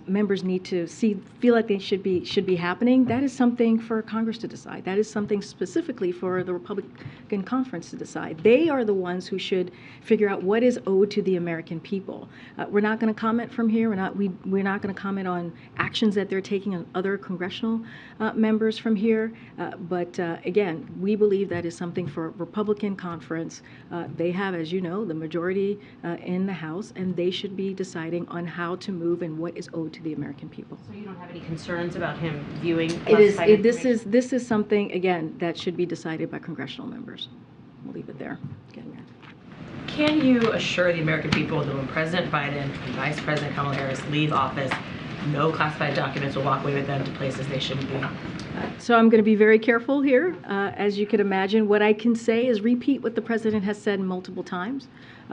members need to feel like they should be happening. That is something for Congress to decide. That is something specifically for the Republican conference to decide. They are the ones who should figure out what is owed to the American people. We're not going to comment from here. We're not going to comment on actions that they're taking on other congressional members from here. But again, we believe that is something for Republican conference. They have, as you know, the majority in the House, and they should be deciding on how to move and what is owed to the American people. So you don't have any concerns about him viewing classified information? This is something, again, that should be decided by congressional members. We'll leave it there. Can you assure the American people that when President Biden and Vice President Kamala Harris leave office, no classified documents will walk away with them to places they shouldn't be? So I'm going to be very careful here. As you can imagine, what I can say is repeat what the president has said multiple times.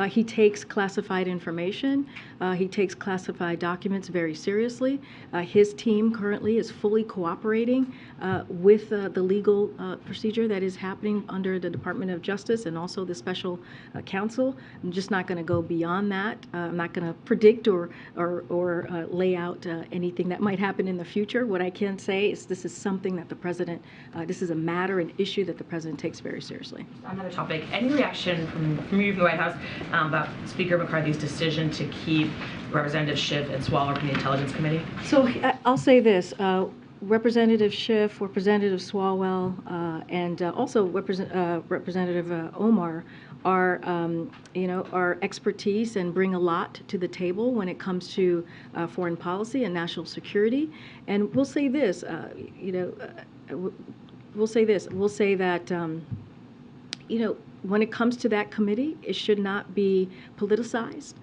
He takes classified information. He takes classified documents very seriously. His team currently is fully cooperating with the legal procedure that is happening under the Department of Justice and also the special counsel. I'm just not going to go beyond that. I'm not going to predict or lay out anything that might happen in the future. What I can say is this is something that the president, this is a matter, an issue that the president takes very seriously. Another topic, any reaction from you from the White House about Speaker McCarthy's decision to keep Representative Schiff and Swalwell from the Intelligence Committee? So I'll say this. Representative Schiff, Representative Swalwell, and also Representative Omar are, our expertise and bring a lot to the table when it comes to foreign policy and national security. And we'll say this, we'll say that, when it comes to that committee, it should not be politicized.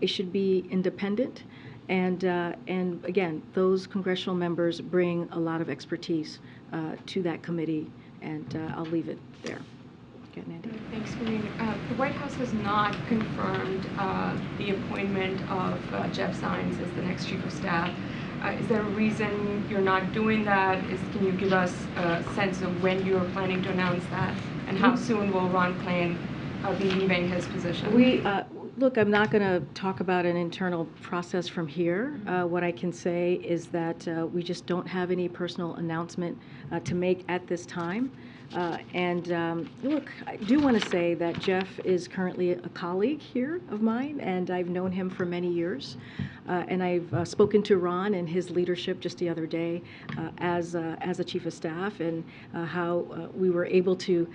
It should be independent. And again, those congressional members bring a lot of expertise to that committee, and I'll leave it there. Okay, Nandy. Thanks, Karine. The White House has not confirmed the appointment of Jeff Zients as the next chief of staff. Is there a reason you're not doing that? Can you give us a sense of when you're planning to announce that? And how soon will Ron Klain be leaving his position? Look, I'm not going to talk about an internal process from here. What I can say is that we just don't have any personal announcement to make at this time. Look, I do want to say that Jeff is currently a colleague here of mine, and I've known him for many years. And I've spoken to Ron and his leadership just the other day as a chief of staff, and how we were able to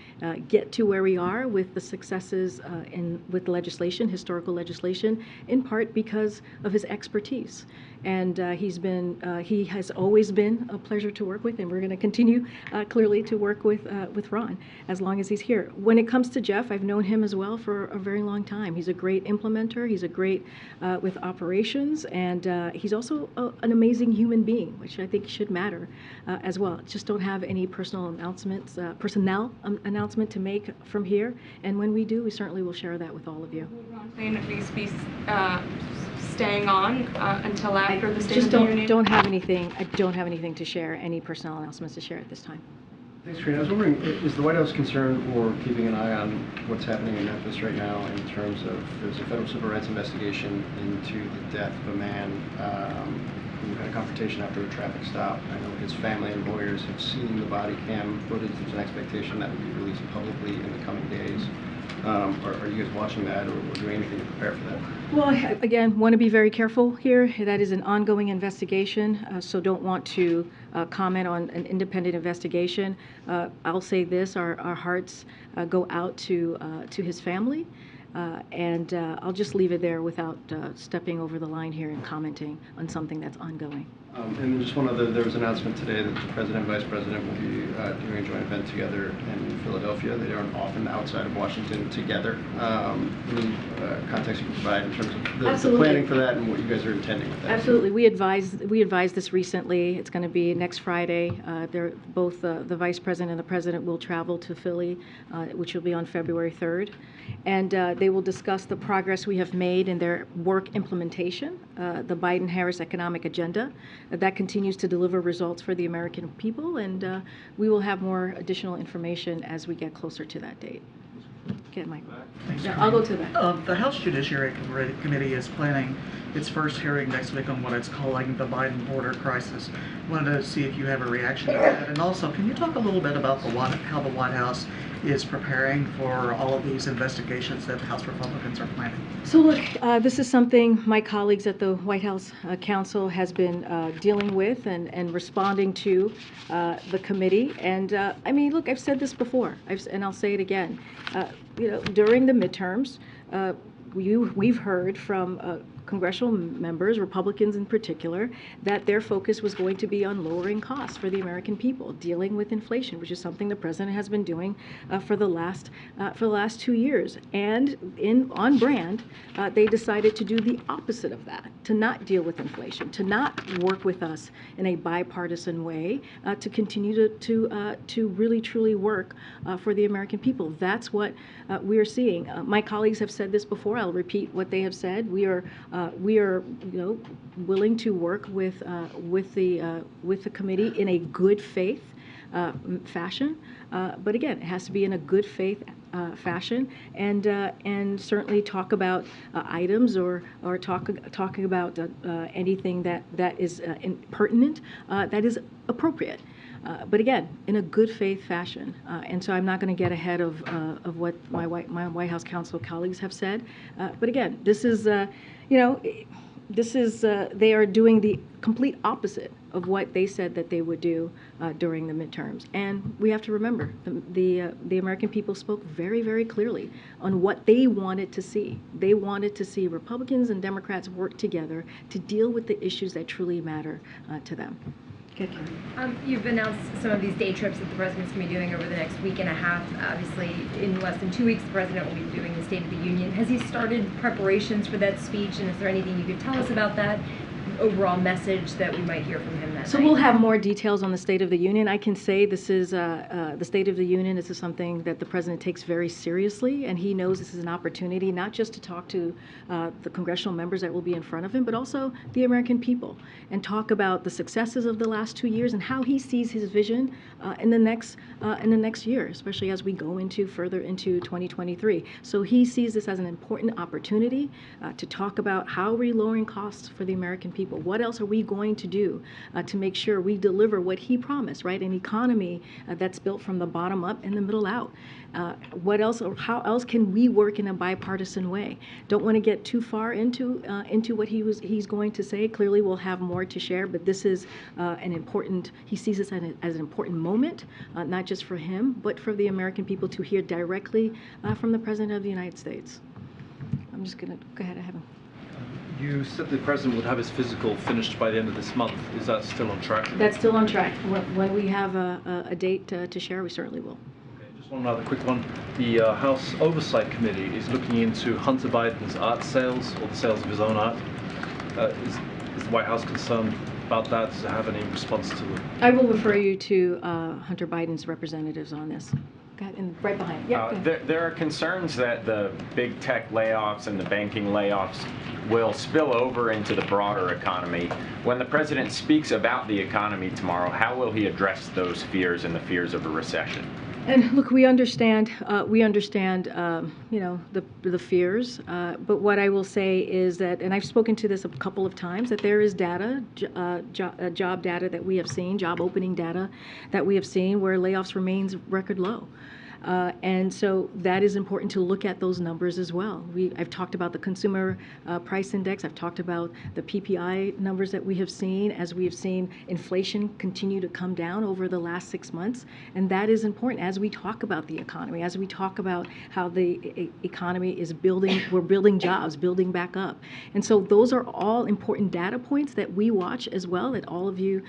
get to where we are with the successes with legislation, historical legislation, in part because of his expertise. And he has always been a pleasure to work with, and we're going to continue clearly to work with Ron as long as he's here. When it comes to Jeff, I've known him as well for a very long time. He's a great implementer. He's a great with operations, and he's also an amazing human being, which I think should matter as well. Just don't have any personal announcements, personnel announcement to make from here. And when we do, we certainly will share that with all of you. Will Ron Klain at least be staying on until after the State Just of the Union? don't have anything. I don't have anything to share. Any personnel announcements to share at this time. Thanks, Karine. I was wondering, is the White House concerned or keeping an eye on what's happening in Memphis right now in terms of there's a federal civil rights investigation into the death of a man who had a confrontation after a traffic stop. I know his family and lawyers have seen the body cam footage. There's an expectation that would be released publicly in the coming days. Are you guys watching that or doing anything to prepare for that? Well, again, want to be very careful here. That is an ongoing investigation, so don't want to comment on an independent investigation. I'll say this: our hearts go out to his family, and I'll just leave it there without stepping over the line here and commenting on something that's ongoing. And just one other, there was an announcement today that the President and Vice President will be doing a joint event together in Philadelphia. They aren't often outside of Washington together. Any context you can provide in terms of the planning for that and what you guys are intending with that? Absolutely. We advised this recently. It's going to be next Friday. Both the Vice President and the President will travel to Philly, which will be on February 3rd. And they will discuss the progress we have made in their work implementation, the Biden-Harris economic agenda. That continues to deliver results for the American people, and we will have more additional information as we get closer to that date. Okay, Mike. Thanks, Yeah, I'll go to that. The House Judiciary Committee is planning its first hearing next week on what it's calling the Biden border crisis. Wanted to see if you have a reaction to that, and also, can you talk a little bit about how the White House is preparing for all of these investigations that the House Republicans are planning? So look, this is something my colleagues at the White House Council has been dealing with and responding to the committee. And I mean, look, I've said this before, and I'll say it again. During the midterms, we've heard from congressional members, Republicans in particular, that their focus was going to be on lowering costs for the American people, dealing with inflation, which is something the president has been doing for the last 2 years. And on brand, they decided to do the opposite of that, to not deal with inflation, to not work with us in a bipartisan way, to continue to really truly work for the American people. That's what we are seeing. My colleagues have said this before. I'll repeat what they have said. We are willing to work with the committee in a good faith fashion, but again, it has to be in a good faith fashion, and certainly talk about items or talking about anything that is pertinent, that is appropriate. But again, in a good faith fashion, and so I'm not going to get ahead of what my White House Council colleagues have said. But again, this is, they are doing the complete opposite of what they said that they would do during the midterms. And we have to remember, the American people spoke very, very clearly on what they wanted to see. They wanted to see Republicans and Democrats work together to deal with the issues that truly matter to them. You've announced some of these day trips that the president's going to be doing over the next week and a half. Obviously, in less than 2 weeks, the president will be doing the State of the Union. Has he started preparations for that speech, and is there anything you could tell us about that overall message that we might hear from him that So night? we'll have more details on the State of the Union. I can say this is the State of the Union. This is something that the president takes very seriously, and he knows this is an opportunity not just to talk to the congressional members that will be in front of him, but also the American people, and talk about the successes of the last 2 years and how he sees his vision in the next year, especially as we go further into 2023. So he sees this as an important opportunity to talk about how we're lowering costs for the American people. What else are we going to do to make sure we deliver what he promised, right? An economy that's built from the bottom up and the middle out. What else, or how else can we work in a bipartisan way? Don't want to get too far into what he's going to say. Clearly, we'll have more to share, but this is he sees this as an important moment, not just for him, but for the American people to hear directly from the President of the United States. I'm just going to go ahead and have him. You said the president would have his physical finished by the end of this month. Is that still on track? That's still on track. When we have a date to share, we certainly will. Okay, just one other quick one. The House Oversight Committee is looking into Hunter Biden's art sales, or the sales of his own art. Is the White House concerned about that? Does it have any response to it? I will refer you to Hunter Biden's representatives on this. Go ahead, and right behind. Yeah, There are concerns that the big tech layoffs and the banking layoffs will spill over into the broader economy. When the president speaks about the economy tomorrow, how will he address those fears and the fears of a recession? And look, we understand, you know, the fears. But what I will say is that, and I've spoken to this a couple of times, that there is data, job data that we have seen, job opening data that we have seen, where layoffs remains record low. And so that is important to look at those numbers as well. I've talked about the consumer price index. I've talked about the PPI numbers that we have seen, as we have seen inflation continue to come down over the last 6 months. And that is important as we talk about the economy, as we talk about how the economy is building, we're building jobs, building back up. And so those are all important data points that we watch as well, that all of you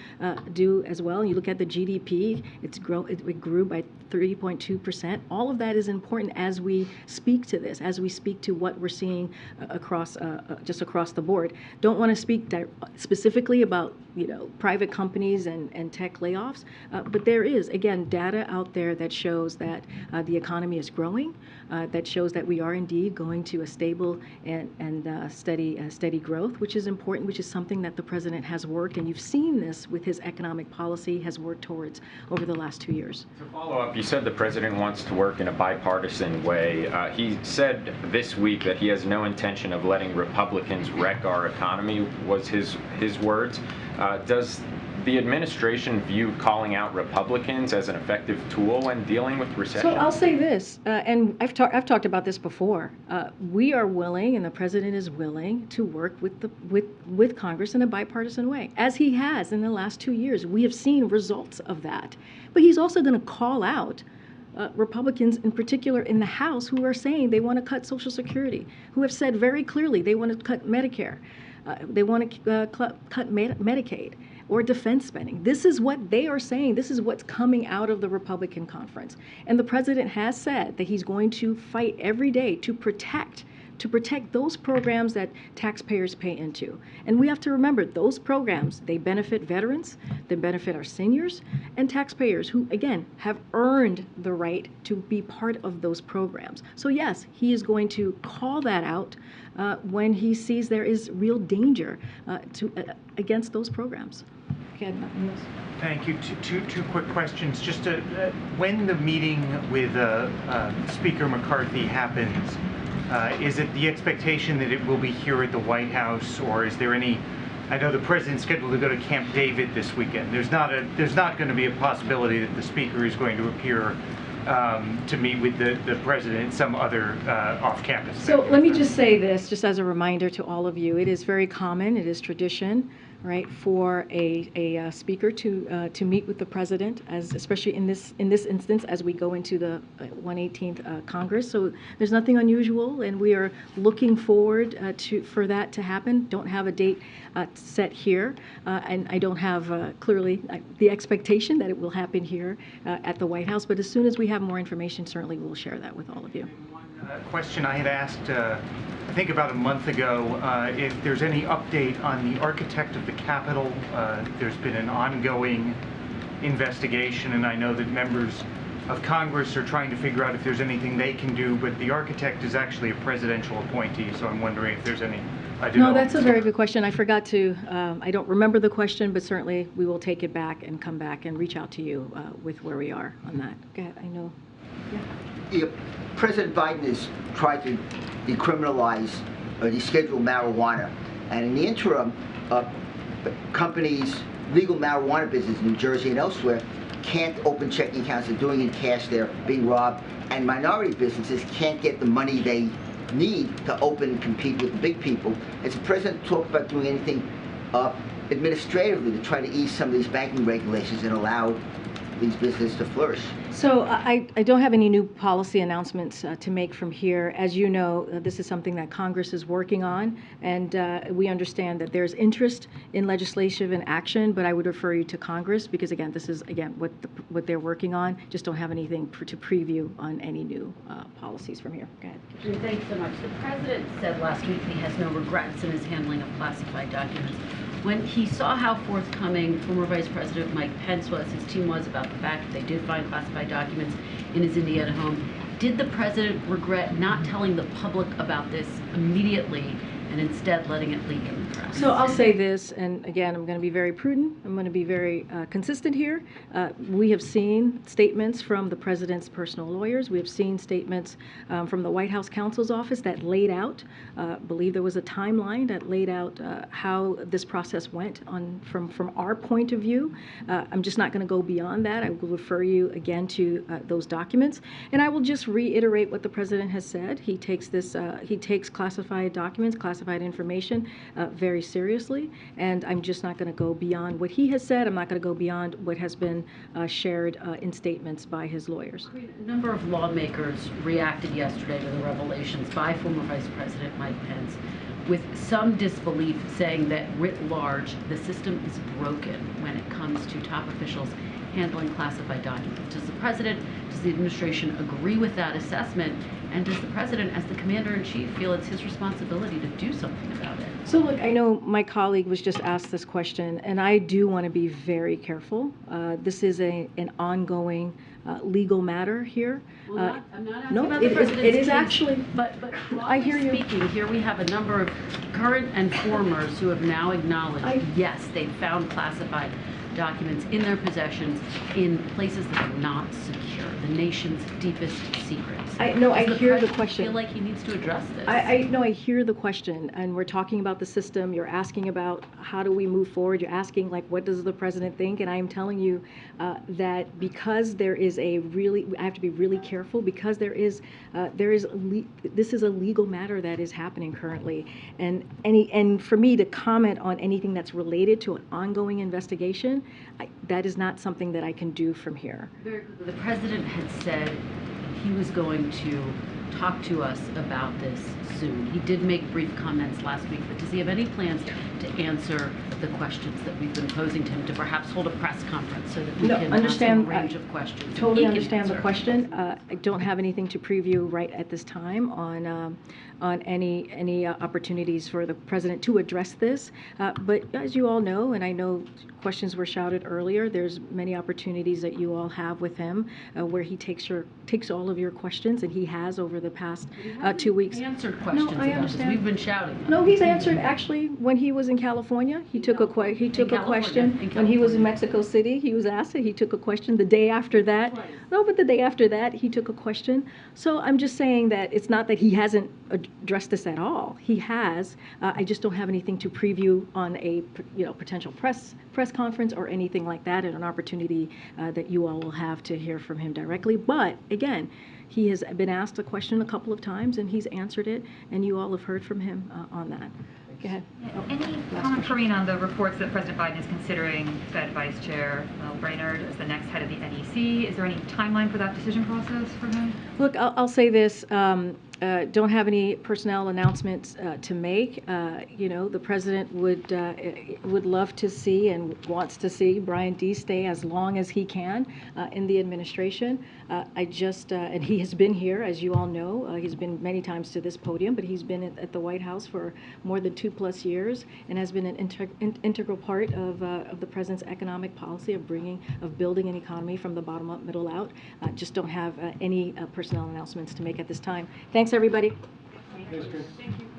do as well. And you look at the GDP, it grew by 3.2%. All of that is important as we speak to this, as we speak to what we're seeing across, just across the board. Don't want to speak specifically about, you know, private companies and tech layoffs, but there is, again, data out there that shows that the economy is growing, that shows that we are indeed going to a stable and steady growth, which is important, which is something that the president has worked, and you've seen this with his economic policy, has worked towards over the last 2 years. To follow up, you said the president wants to work in a bipartisan way. He said this week that he has no intention of letting Republicans wreck our economy, was his words. Does the administration view calling out Republicans as an effective tool when dealing with recession? So I'll say this, and I've talked about this before. We are willing, and the president is willing, to work with Congress in a bipartisan way, as he has in the last 2 years. We have seen results of that. But he's also going to call out Republicans, in particular in the House, who are saying they want to cut Social Security, who have said very clearly they want to cut Medicare, they want to cut Medicaid, or defense spending. This is what they are saying. This is what's coming out of the Republican conference. And the president has said that he's going to fight every day to protect those programs that taxpayers pay into. And we have to remember, those programs, they benefit veterans, they benefit our seniors, and taxpayers who, again, have earned the right to be part of those programs. So yes, he is going to call that out when he sees there is real danger against those programs. Okay, thank you. Two quick questions. Just when the meeting with Speaker McCarthy happens, is it the expectation that it will be here at the White House, or is there any? I know the president's scheduled to go to Camp David this weekend. There's not going to be a possibility that the speaker is going to appear to meet with the president some other off-campus. So let me just say this, just as a reminder to all of you. It is very common. It is tradition, right, for a speaker to meet with the president, especially in this instance, as we go into the 118th Congress. So there's nothing unusual, and we are looking forward for that to happen. Don't have a date set here, and I don't have clearly the expectation that it will happen here at the White House. But as soon as we have more information, certainly we'll share that with all of you. Question I had asked, I think about a month ago, if there's any update on the architect of the Capitol. There's been an ongoing investigation, and I know that members of Congress are trying to figure out if there's anything they can do, but the architect is actually a presidential appointee, so I'm wondering if there's any. No, that's a very good question. I forgot to, I don't remember the question, but certainly we will take it back and come back and reach out to you with where we are on that. Go ahead, I know. Yeah. President Biden has tried to decriminalize or deschedule marijuana, and in the interim, companies, legal marijuana business in New Jersey and elsewhere, can't open checking accounts. They're doing it in cash. They're being robbed, and minority businesses can't get the money they need to open and compete with the big people. Has the president talked about doing anything administratively to try to ease some of these banking regulations and allow these businesses to flourish? So I don't have any new policy announcements to make from here. As you know, this is something that Congress is working on, and we understand that there's interest in legislative and action, but I would refer you to Congress because, again, this is, again, what they're working on. Just don't have anything to preview on any new policies from here. Go ahead. Thanks so much. The president said last week he has no regrets in his handling of classified documents. When he saw how forthcoming former Vice President Mike Pence was, his team was, about the fact that they did find classified documents in his Indiana home, did the president regret not telling the public about this immediately and instead letting it leak in the press? So I'll say this, and again, I'm going to be very prudent. I'm going to be very consistent here. We have seen statements from the president's personal lawyers. We have seen statements from the White House counsel's office that laid out, believe there was a timeline that laid out how this process went from our point of view. I'm just not going to go beyond that. I will refer you again to those documents, and I will just reiterate what the president has said. He takes classified documents, classified information very seriously, and I'm just not going to go beyond what he has said. I'm not going to go beyond what has been shared in statements by his lawyers. A number of lawmakers reacted yesterday to the revelations by former Vice President Mike Pence with some disbelief, saying that writ large the system is broken when it comes to top officials handling classified documents. Does the president, does the administration agree with that assessment? And does the president, as the commander-in-chief, feel it's his responsibility to do something about it? So look, I know my colleague was just asked this question, and I do want to be very careful. This is an ongoing legal matter here. Well, I'm not asking no, about the it president's is case, actually. But I hear you. Speaking, here we have a number of current and formers who have now acknowledged, yes, they found classified documents in their possessions in places that are not secure, the nation's deepest secrets. I hear the question. Feel like he needs to address this? I hear the question, and we're talking about the system. You're asking about how do we move forward. You're asking, like, what does the president think? And I am telling you that because there is I have to be really careful, because this is a legal matter that is happening currently, and for me to comment on anything that's related to an ongoing investigation, that is not something that I can do from here. The president had said he was going to talk to us about this soon. He did make brief comments last week, but does he have any plans to answer the questions that we've been posing to him, to perhaps hold a press conference so that we can ask him a range of questions? Totally understand the question. I don't have anything to preview right at this time on any opportunities for the president to address this. But as you all know, and I know questions were shouted earlier, there's many opportunities that you all have with him where he takes all of your questions, and he has over the past 2 weeks. Answered questions about this. We've been shouting them. No, he's answered. Actually, when he was in California, he took a question. When he was in Mexico City, he was asked it. He took a question. The day after that, the day after that, he took a question. So I'm just saying that it's not that he hasn't addressed this at all. He has. I just don't have anything to preview on a potential press conference or anything like that, and an opportunity that you all will have to hear from him directly. But again, he has been asked a question a couple of times, and he's answered it, and you all have heard from him on that. Go ahead. Any comment, Karine, on the reports that President Biden is considering Fed Vice Chair Brainerd as the next head of the NEC? Is there any timeline for that decision process for him? Look, I'll say this. Don't have any personnel announcements to make. The president would love to see and wants to see Brian D. stay as long as he can in the administration. And he has been here, as you all know. He's been many times to this podium, but he's been at the White House for more than 2+ years and has been an integral part of the president's economic policy of building an economy from the bottom up, middle out. Just don't have any personnel announcements to make at this time. Thanks, everybody. Thank you.